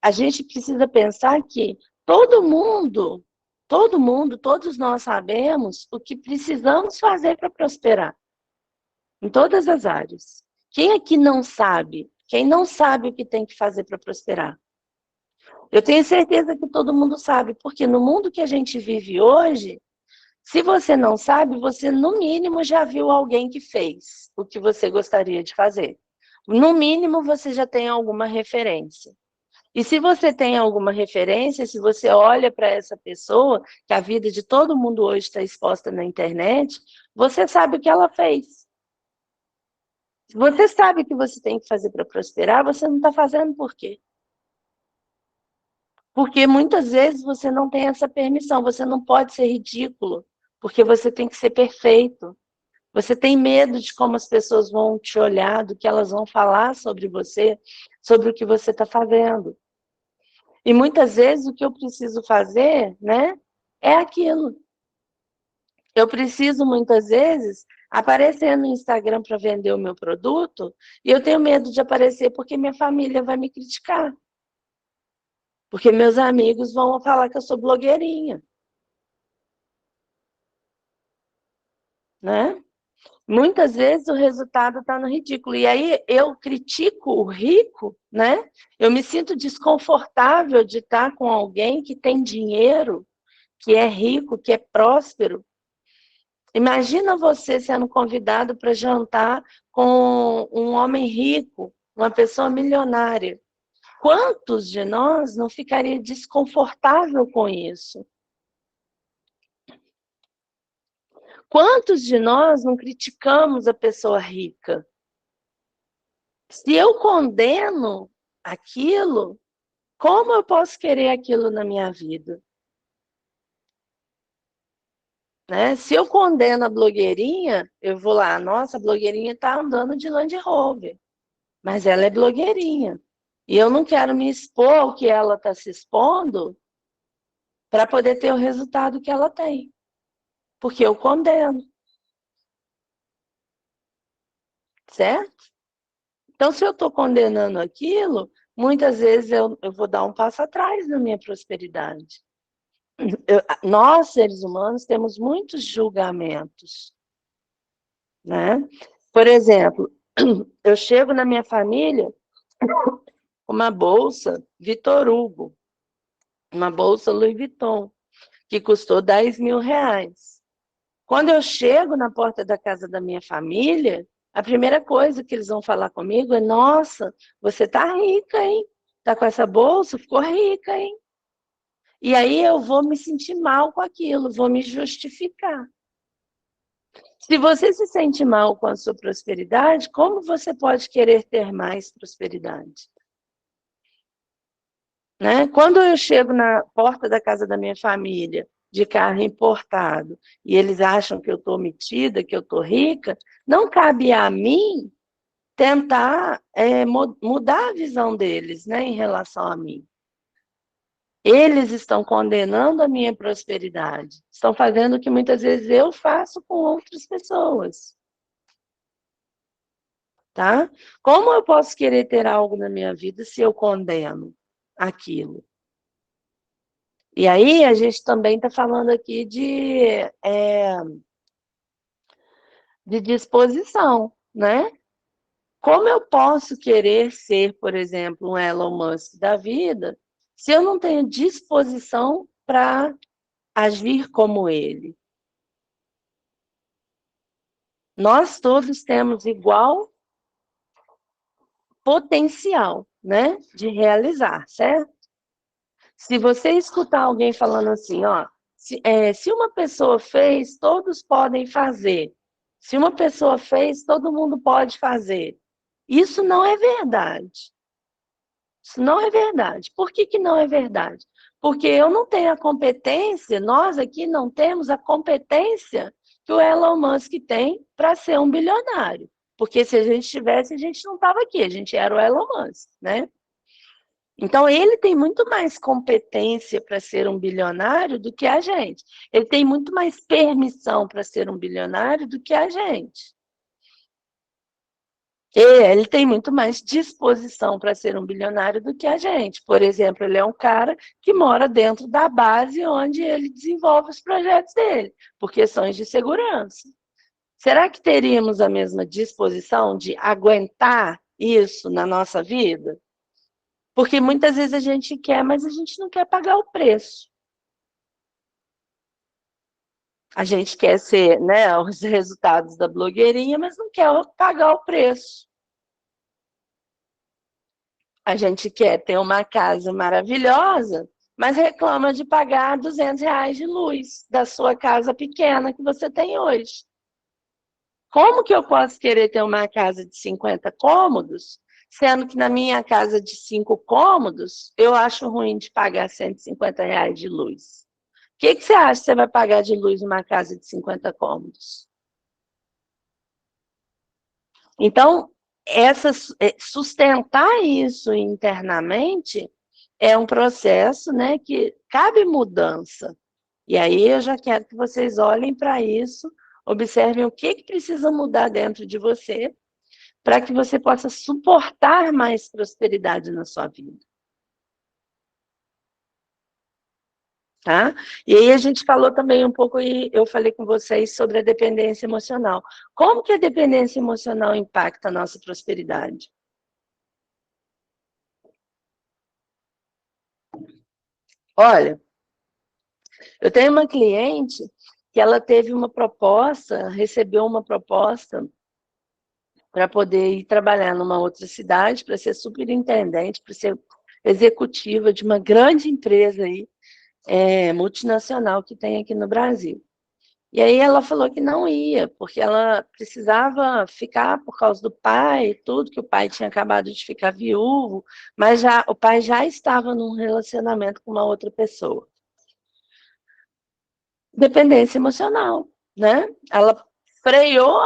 A gente precisa pensar que todo mundo, todos nós sabemos o que precisamos fazer para prosperar, em todas as áreas. Quem aqui não sabe? Quem não sabe o que tem que fazer para prosperar? Eu tenho certeza que todo mundo sabe, porque no mundo que a gente vive hoje, se você não sabe, você no mínimo já viu alguém que fez o que você gostaria de fazer. No mínimo, você já tem alguma referência. E se você tem alguma referência, se você olha para essa pessoa, que a vida de todo mundo hoje está exposta na internet, você sabe o que ela fez. Se você sabe o que você tem que fazer para prosperar, você não está fazendo por quê? Porque muitas vezes você não tem essa permissão, você não pode ser ridículo, porque você tem que ser perfeito. Você tem medo de como as pessoas vão te olhar, do que elas vão falar sobre você, sobre o que você está fazendo. E muitas vezes o que eu preciso fazer, né, é aquilo. Eu preciso muitas vezes aparecer no Instagram para vender o meu produto e eu tenho medo de aparecer porque minha família vai me criticar. Porque meus amigos vão falar que eu sou blogueirinha, né? Muitas vezes o resultado está no ridículo. E aí eu critico o rico, né? Eu me sinto desconfortável de estar com alguém que tem dinheiro, que é rico, que é próspero. Imagina você sendo convidado para jantar com um homem rico, uma pessoa milionária. Quantos de nós não ficaria desconfortável com isso? Quantos de nós não criticamos a pessoa rica? Se eu condeno aquilo, como eu posso querer aquilo na minha vida? Né? Se eu condeno a blogueirinha, eu vou lá, nossa, a blogueirinha está andando de Land Rover, mas ela é blogueirinha. E eu não quero me expor ao que ela está se expondo para poder ter o resultado que ela tem, porque eu condeno, certo? Então, se eu estou condenando aquilo, muitas vezes eu vou dar um passo atrás na minha prosperidade. Nós, seres humanos, temos muitos julgamentos, né? Por exemplo, eu chego na minha família com uma bolsa Vitor Hugo, uma bolsa Louis Vuitton, que custou 10 mil reais. Quando eu chego na porta da casa da minha família, a primeira coisa que eles vão falar comigo é: nossa, você tá rica, hein? Tá com essa bolsa? Ficou rica, hein? E aí eu vou me sentir mal com aquilo, vou me justificar. Se você se sente mal com a sua prosperidade, como você pode querer ter mais prosperidade? Né? Quando eu chego na porta da casa da minha família, de carro importado, e eles acham que eu estou metida, que eu estou rica, não cabe a mim tentar mudar a visão deles, né, em relação a mim. Eles estão condenando a minha prosperidade, estão fazendo o que muitas vezes eu faço com outras pessoas. Tá? Como eu posso querer ter algo na minha vida se eu condeno aquilo? E aí a gente também está falando aqui de disposição, né? Como eu posso querer ser, por exemplo, um Elon Musk da vida, se eu não tenho disposição para agir como ele? Nós todos temos igual potencial, né, de realizar, certo? Se você escutar alguém falando assim, ó, se uma pessoa fez, todos podem fazer. Se uma pessoa fez, todo mundo pode fazer. Isso não é verdade. Isso não é verdade. Por que que não é verdade? Porque eu não tenho a competência, nós aqui não temos a competência que o Elon Musk tem para ser um bilionário. Porque se a gente tivesse, a gente não estava aqui, a gente era o Elon Musk, né? Então, ele tem muito mais competência para ser um bilionário do que a gente. Ele tem muito mais permissão para ser um bilionário do que a gente. Ele tem muito mais disposição para ser um bilionário do que a gente. Por exemplo, ele é um cara que mora dentro da base onde ele desenvolve os projetos dele, por questões de segurança. Será que teríamos a mesma disposição de aguentar isso na nossa vida? Porque muitas vezes a gente quer, mas a gente não quer pagar o preço. A gente quer ser, né, os resultados da blogueirinha, mas não quer pagar o preço. A gente quer ter uma casa maravilhosa, mas reclama de pagar R$ 200 de luz da sua casa pequena que você tem hoje. Como que eu posso querer ter uma casa de 50 cômodos, sendo que na minha casa de 5 cômodos, eu acho ruim de pagar R$ 150 de luz? O que você acha que você vai pagar de luz numa casa de 50 cômodos? Então, sustentar isso internamente é um processo, né, que cabe mudança. E aí eu já quero que vocês olhem para isso, observem o que precisa mudar dentro de você para que você possa suportar mais prosperidade na sua vida. Tá? E aí a gente falou também um pouco, e eu falei com vocês sobre a dependência emocional. Como que a dependência emocional impacta a nossa prosperidade? Olha, eu tenho uma cliente que ela teve uma proposta, recebeu uma proposta para poder ir trabalhar numa outra cidade, para ser superintendente, para ser executiva de uma grande empresa aí, multinacional que tem aqui no Brasil. E aí ela falou que não ia, porque ela precisava ficar por causa do pai, tudo, que o pai tinha acabado de ficar viúvo, mas o pai já estava num relacionamento com uma outra pessoa. Dependência emocional, né? Ela freou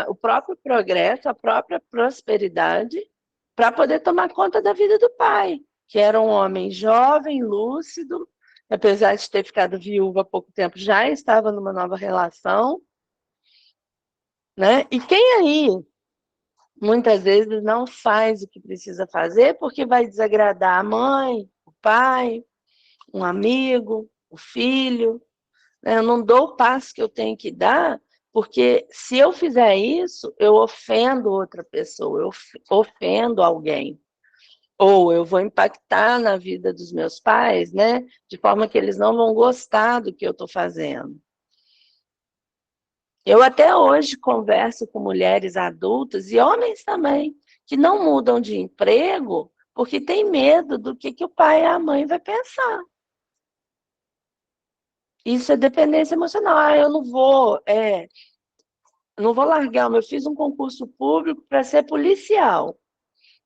o próprio progresso, a própria prosperidade, para poder tomar conta da vida do pai, que era um homem jovem, lúcido, apesar de ter ficado viúva há pouco tempo, já estava numa nova relação, né? E quem aí muitas vezes não faz o que precisa fazer porque vai desagradar a mãe, o pai, um amigo, o filho, né? Eu não dou o passo que eu tenho que dar, porque se eu fizer isso, eu ofendo outra pessoa, eu ofendo alguém. Ou eu vou impactar na vida dos meus pais, né? De forma que eles não vão gostar do que eu estou fazendo. Eu até hoje converso com mulheres adultas e homens também, que não mudam de emprego porque tem medo do que o pai e a mãe vai pensar. Isso é dependência emocional. Eu não vou largar, eu fiz um concurso público para ser policial.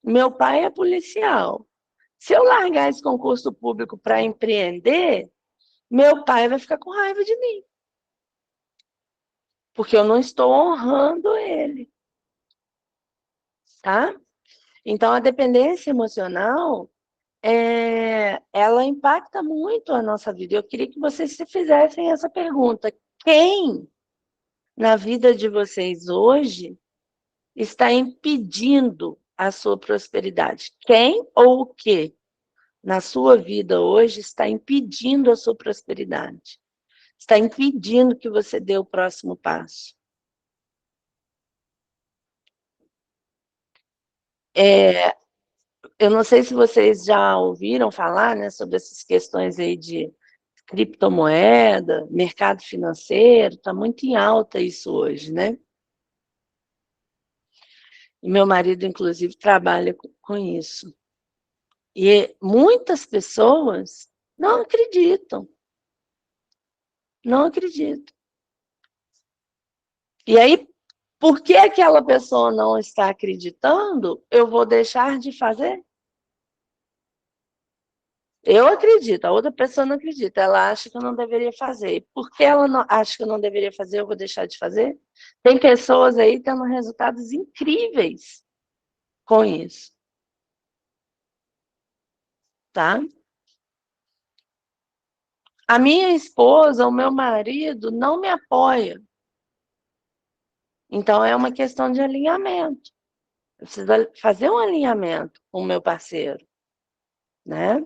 Meu pai é policial. Se eu largar esse concurso público para empreender, meu pai vai ficar com raiva de mim, porque eu não estou honrando ele, tá? Então, a dependência emocional, ela impacta muito a nossa vida. Eu queria que vocês se fizessem essa pergunta. Quem na vida de vocês hoje está impedindo a sua prosperidade? Quem ou o que na sua vida hoje está impedindo a sua prosperidade? Está impedindo que você dê o próximo passo? Eu não sei se vocês já ouviram falar, né, sobre essas questões aí de criptomoeda, mercado financeiro, está muito em alta isso hoje, né? E meu marido, inclusive, trabalha com isso. E muitas pessoas não acreditam, não acreditam. E aí, por que aquela pessoa não está acreditando, eu vou deixar de fazer? Eu acredito, a outra pessoa não acredita, ela acha que eu não deveria fazer. Por que ela não, acha que eu não deveria fazer, eu vou deixar de fazer? Tem pessoas aí tendo resultados incríveis com isso, tá? A minha esposa, o meu marido, não me apoia. Então, é uma questão de alinhamento. Eu preciso fazer um alinhamento com o meu parceiro, né?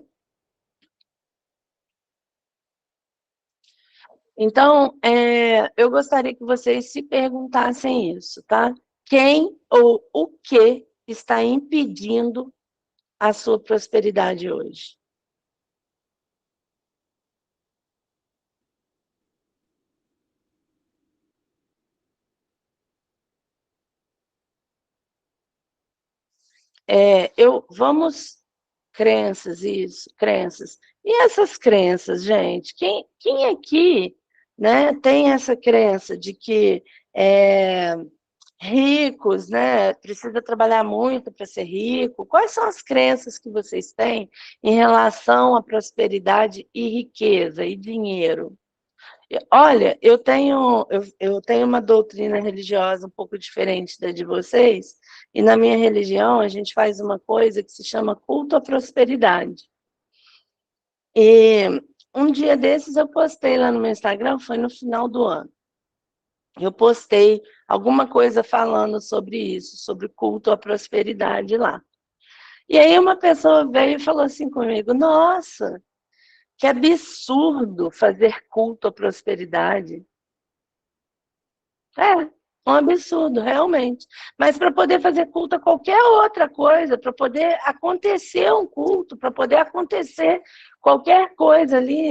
Então, eu gostaria que vocês se perguntassem isso, tá? Quem ou o que está impedindo a sua prosperidade hoje? Vamos, crenças, isso, crenças. E essas crenças, gente? Quem aqui, né, tem essa crença de que ricos, né? Precisa trabalhar muito para ser rico. Quais são as crenças que vocês têm em relação à prosperidade e riqueza e dinheiro? Olha, eu tenho uma doutrina religiosa um pouco diferente da de vocês, e na minha religião a gente faz uma coisa que se chama culto à prosperidade. E um dia desses eu postei lá no meu Instagram, foi no final do ano. Eu postei alguma coisa falando sobre isso, sobre culto à prosperidade lá. E aí uma pessoa veio e falou assim comigo: nossa, que absurdo fazer culto à prosperidade. É, um absurdo, realmente. Mas para poder fazer culto a qualquer outra coisa, para poder acontecer um culto, para poder acontecer qualquer coisa ali,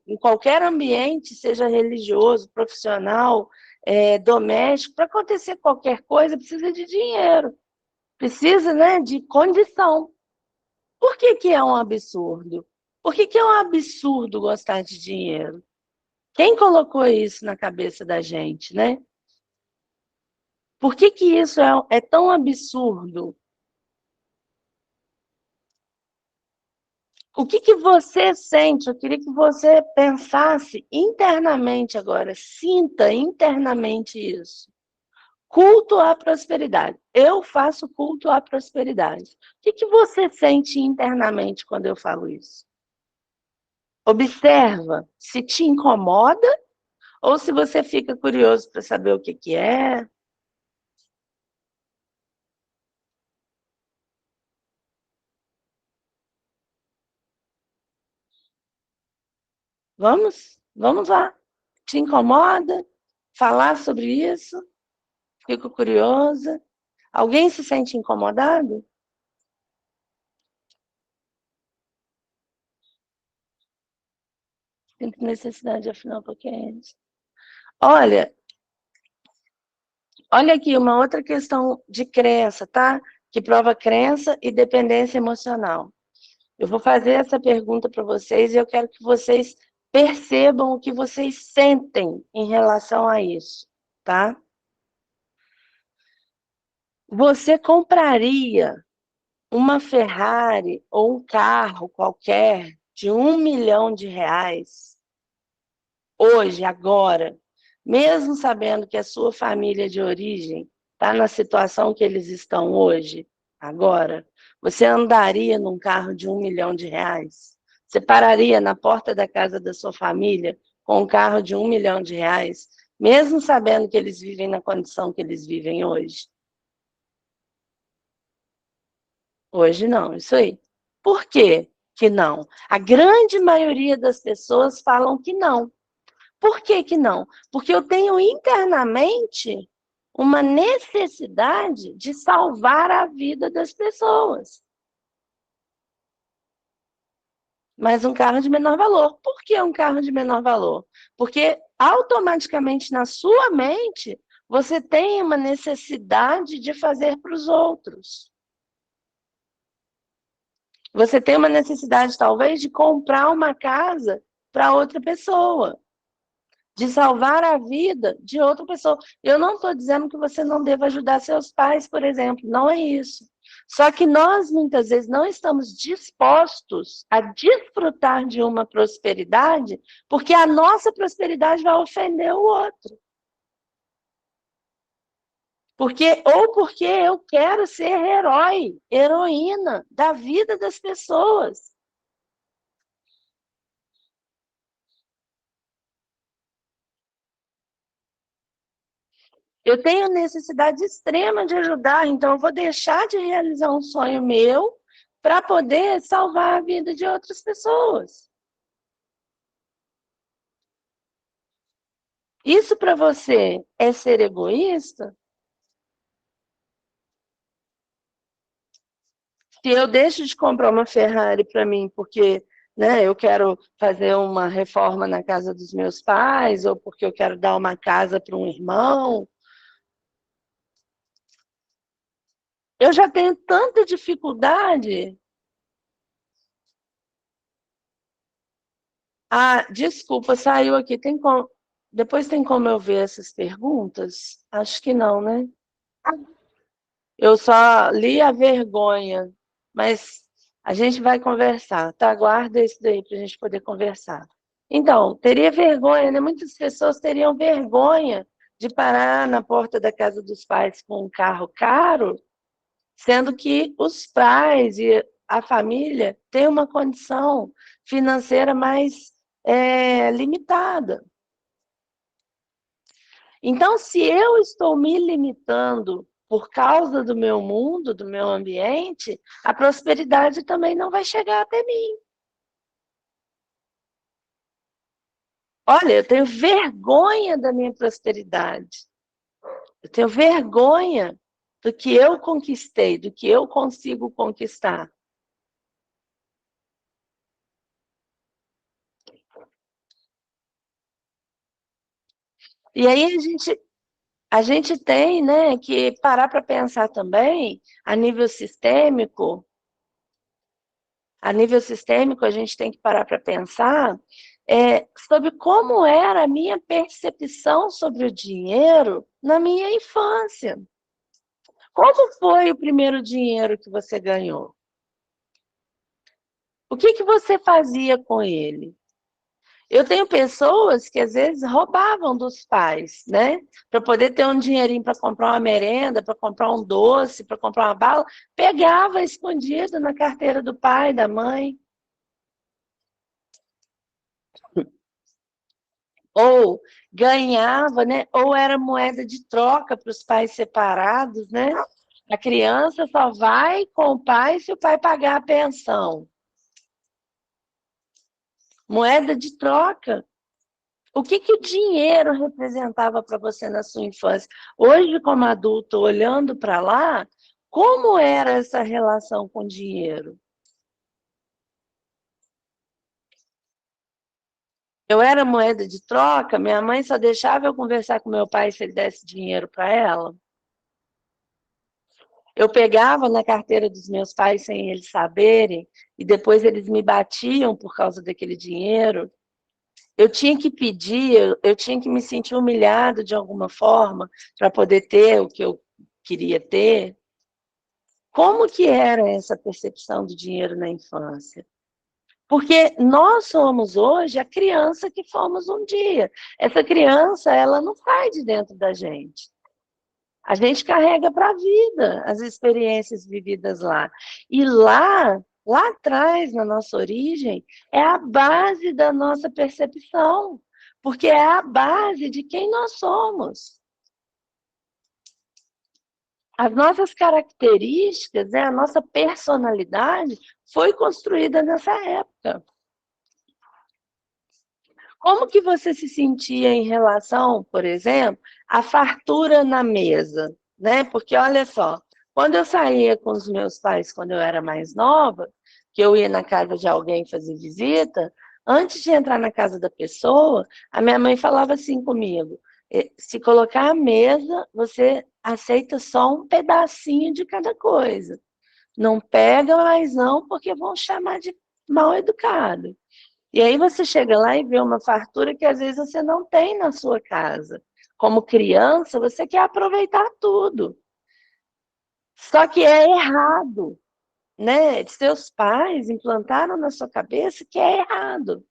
em qualquer ambiente, seja religioso, profissional, doméstico, para acontecer qualquer coisa, precisa de dinheiro, precisa, né, de condição. Por que que é um absurdo? Por que que é um absurdo gostar de dinheiro? Quem colocou isso na cabeça da gente, né? Por que que isso é tão absurdo? O que que você sente? Eu queria que você pensasse internamente agora, sinta internamente isso. Culto à prosperidade. Eu faço culto à prosperidade. O que que você sente internamente quando eu falo isso? Observa se te incomoda ou se você fica curioso para saber o que que é. Vamos lá. Te incomoda falar sobre isso? Fico curiosa. Alguém se sente incomodado? Sinto necessidade de afinar um pouquinho. Olha, olha aqui uma outra questão de crença, tá? Que prova crença e dependência emocional. Eu vou fazer essa pergunta para vocês e eu quero que vocês percebam o que vocês sentem em relação a isso, tá? Você compraria uma Ferrari ou um carro qualquer de R$ 1 milhão hoje, agora, mesmo sabendo que a sua família de origem está na situação que eles estão hoje, agora, você andaria num carro de R$ 1 milhão? Você pararia na porta da casa da sua família com um carro de R$ 1 milhão, mesmo sabendo que eles vivem na condição que eles vivem hoje? Hoje não, isso aí. Por quê que não? A grande maioria das pessoas falam que não. Por que que não? Porque eu tenho internamente uma necessidade de salvar a vida das pessoas. mas um carro de menor valor. Por que um carro de menor valor? Porque automaticamente na sua mente você tem uma necessidade de fazer para os outros. Você tem uma necessidade, talvez, de comprar uma casa para outra pessoa, de salvar a vida de outra pessoa. Eu não estou dizendo que você não deva ajudar seus pais, por exemplo, não é isso. Só que nós, muitas vezes, não estamos dispostos a desfrutar de uma prosperidade, porque a nossa prosperidade vai ofender o outro. Porque eu quero ser herói, heroína da vida das pessoas. Eu tenho necessidade extrema de ajudar, então eu vou deixar de realizar um sonho meu para poder salvar a vida de outras pessoas. Isso para você é ser egoísta? Se eu deixo de comprar uma Ferrari para mim porque, né, eu quero fazer uma reforma na casa dos meus pais, ou porque eu quero dar uma casa para um irmão, eu já tenho tanta dificuldade. Ah, desculpa, saiu aqui. Depois tem como eu ver essas perguntas? Acho que não, né? Eu só li a vergonha, mas a gente vai conversar, tá? Guarda isso daí para a gente poder conversar. Então, teria vergonha, né? Muitas pessoas teriam vergonha de parar na porta da casa dos pais com um carro caro, sendo que os pais e a família têm uma condição financeira mais limitada. Então, se eu estou me limitando por causa do meu mundo, do meu ambiente, a prosperidade também não vai chegar até mim. Olha, eu tenho vergonha da minha prosperidade. Eu tenho vergonha do que eu conquistei, do que eu consigo conquistar. E aí a gente tem, né, que parar para pensar também, a nível sistêmico, a gente tem que parar para pensar sobre como era a minha percepção sobre o dinheiro na minha infância. Como foi o primeiro dinheiro que você ganhou? O que você fazia com ele? Eu tenho pessoas que às vezes roubavam dos pais, né? Para poder ter um dinheirinho para comprar uma merenda, para comprar um doce, para comprar uma bala, pegava escondido na carteira do pai, da mãe. Ou ganhava, né? Ou era moeda de troca para os pais separados, né? A criança só vai com o pai se o pai pagar a pensão. Moeda de troca. O que o dinheiro representava para você na sua infância? Hoje, como adulto, olhando para lá, como era essa relação com o dinheiro? Eu era moeda de troca, minha mãe só deixava eu conversar com meu pai se ele desse dinheiro para ela. Eu pegava na carteira dos meus pais sem eles saberem, e depois eles me batiam por causa daquele dinheiro. Eu tinha que pedir, eu tinha que me sentir humilhado de alguma forma para poder ter o que eu queria ter. Como que era essa percepção do dinheiro na infância? Porque nós somos hoje a criança que fomos um dia. Essa criança, ela não sai de dentro da gente. A gente carrega para a vida as experiências vividas lá. E lá atrás, na nossa origem, é a base da nossa percepção, porque é a base de quem nós somos. As nossas características, a nossa personalidade foi construída nessa época. Como que você se sentia em relação, por exemplo, à fartura na mesa, né? Porque olha só, quando eu saía com os meus pais quando eu era mais nova, o que eu ia na casa de alguém fazer visita, antes de entrar na casa da pessoa, a minha mãe falava assim comigo: se colocar a mesa, você aceita só um pedacinho de cada coisa. Não pega mais não, porque vão chamar de mal educado. E aí você chega lá e vê uma fartura que às vezes você não tem na sua casa. Como criança, você quer aproveitar tudo. Só que é errado, né? Seus pais implantaram na sua cabeça que é errado.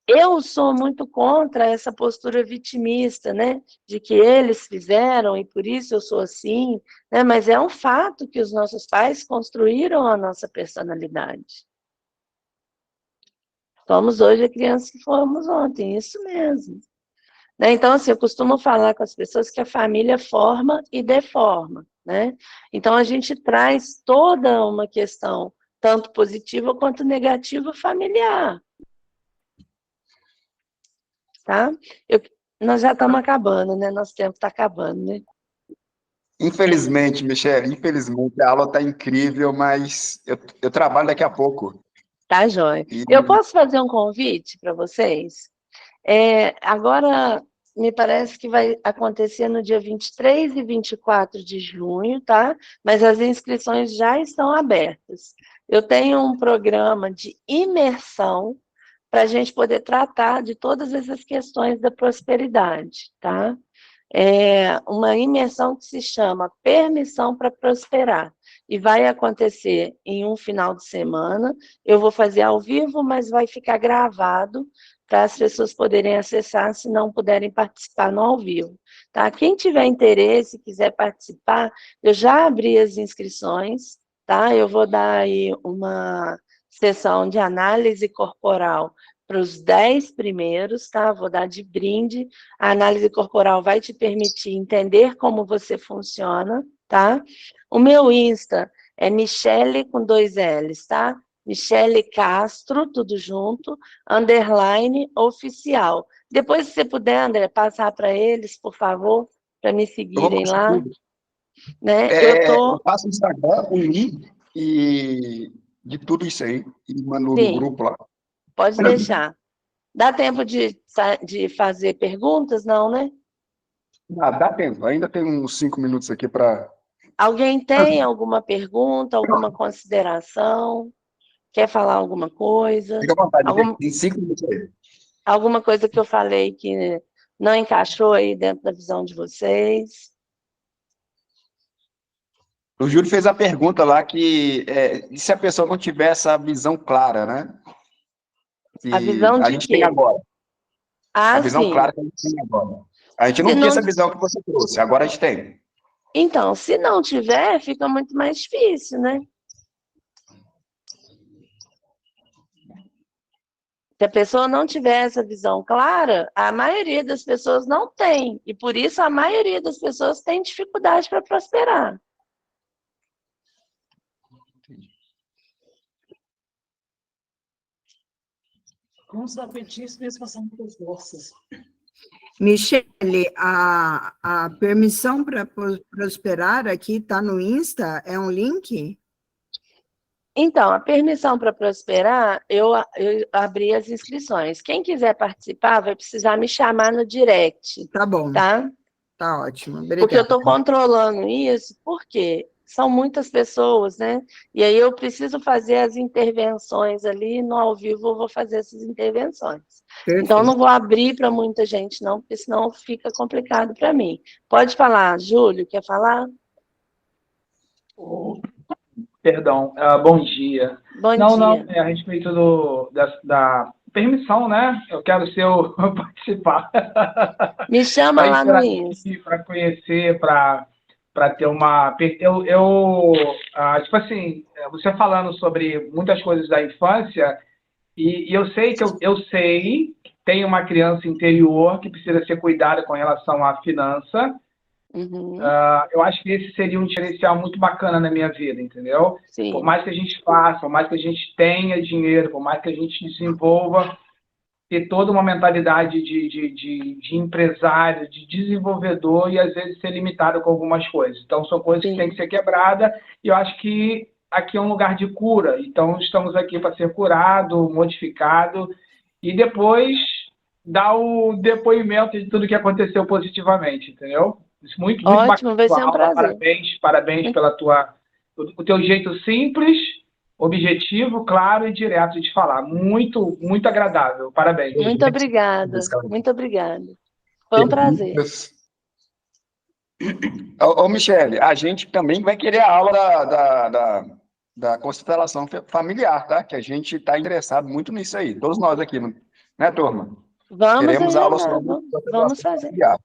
Eu sou muito contra essa postura vitimista, né? De que eles fizeram e por isso eu sou assim, né? Mas é um fato que os nossos pais construíram a nossa personalidade. Somos hoje a criança que fomos ontem, isso mesmo. Né? Então, assim, eu costumo falar com as pessoas que a família forma e deforma, né? Então, a gente traz toda uma questão, tanto positiva quanto negativa, familiar, tá? Nós já estamos acabando, né? Nosso tempo está acabando, né? Infelizmente, Michele, infelizmente, a aula está incrível, mas eu trabalho daqui a pouco. Tá, joia. E Eu posso fazer um convite para vocês? Agora, me parece que vai acontecer no dia 23 e 24 de junho, tá? Mas as inscrições já estão abertas. Eu tenho um programa de imersão para a gente poder tratar de todas essas questões da prosperidade, tá? É uma imersão que se chama Permissão para Prosperar. E vai acontecer em um final de semana. Eu vou fazer ao vivo, mas vai ficar gravado para as pessoas poderem acessar, se não puderem participar no ao vivo. Tá? Quem tiver interesse, quiser participar, eu já abri as inscrições, tá? Eu vou dar aí uma sessão de análise corporal para os 10 primeiros, tá? Vou dar de brinde. A análise corporal vai te permitir entender como você funciona, tá? O meu Insta é Michele com 2 L's, tá? Michele Castro, tudo junto, _, oficial. Depois, se você puder, André, passar para eles, por favor, para me eu vou seguirem passar lá, tudo. né? Eu passo no Instagram, o link e de tudo isso aí, e mando no Sim, grupo lá. pode deixar. Dá tempo de fazer perguntas? Não, né? Dá tempo, ainda tem uns 5 minutos aqui para... Alguém tem alguma pergunta, alguma consideração? Quer falar alguma coisa? Fica à vontade, Algum, tem 5 minutos aí. alguma coisa que eu falei que não encaixou aí dentro da visão de vocês? O Júlio fez a pergunta lá que e se a pessoa não tiver essa visão clara, né? A Que visão a de gente tem quê? agora. A Ah, visão sim. clara que a gente tem agora. A gente Se não tinha não, essa visão que você trouxe, agora a gente tem. então, se não tiver, fica muito mais difícil, né? Se a pessoa não tiver essa visão clara, a maioria das pessoas não tem. E por isso a maioria das pessoas tem dificuldade para prosperar. Com os apetites, mesmo passando pelas costas. Michele, a permissão para prosperar aqui está no Insta? É um link? Então, a permissão para prosperar, eu abri as inscrições. Quem quiser participar vai precisar me chamar no direct, Tá bom, tá? tá ótimo. Porque eu Obrigada. estou controlando isso, porque são muitas pessoas, né? E aí eu preciso fazer as intervenções ali, no ao vivo eu vou fazer essas intervenções. Então, eu não Perfeito. vou abrir para muita gente, não, porque senão fica complicado para mim. Pode falar, Júlio, quer falar? Perdão, bom dia. Bom Não, dia. é a respeito da permissão, né? Eu quero ser o participar. Me chama Para lá no Insta. interagir, para conhecer, para ter uma. Tipo assim, você falando sobre muitas coisas da infância, e eu sei que eu sei que tem uma criança interior que precisa ser cuidada com relação à finança. Uhum, Eu acho que esse seria um diferencial muito bacana na minha vida, entendeu? Por sim. mais que a gente faça, por mais que a gente tenha dinheiro, por mais que a gente desenvolva, ter toda uma mentalidade de empresário, de desenvolvedor e, às vezes, ser limitado com algumas coisas. Então, são coisas que têm que ser quebradas e eu acho que aqui é um lugar de cura. Então, estamos aqui para ser curado, modificado e depois dar o depoimento de tudo que aconteceu positivamente, entendeu? Isso muito Ótimo, bacana vai a tua ser um aula, prazer. parabéns pela o teu jeito simples, objetivo, claro e direto de falar. Muito, muito agradável. Parabéns. Muito obrigada, muito obrigada. Foi um prazer. Ô, Michele, a gente também vai querer a aula da constelação familiar, tá? Que a gente está interessado muito nisso aí. Todos nós aqui, né, turma? Vamos Queremos aula agendar, sobre vamos constelação fazer. familiar.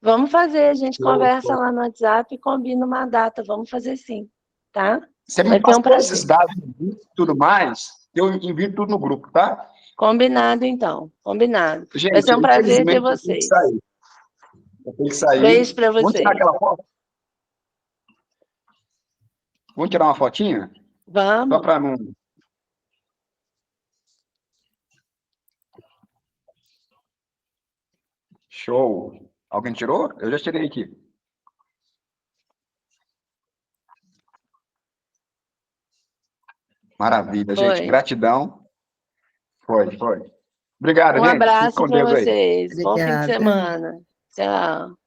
Vamos fazer, a gente Show, conversa show. lá no WhatsApp e combina uma data. Vamos fazer sim, tá? Você Vai me ser um passa esses prazer. dados e tudo mais, eu envio tudo no grupo, tá? Combinado, então. Combinado. Vai Gente, ser um prazer ter infelizmente eu tenho que vocês. sair. Eu tenho que sair. Beijo para Vamos tirar vocês. aquela foto? Vamos tirar uma fotinha? Só Vamos. para não... Show. Alguém tirou? Eu já tirei aqui. Maravilha, gente. Foi. Gratidão. Foi. Obrigado, Um gente. Fique abraço com para Deus aí. vocês. Bom fim de Obrigada. semana. Tchau.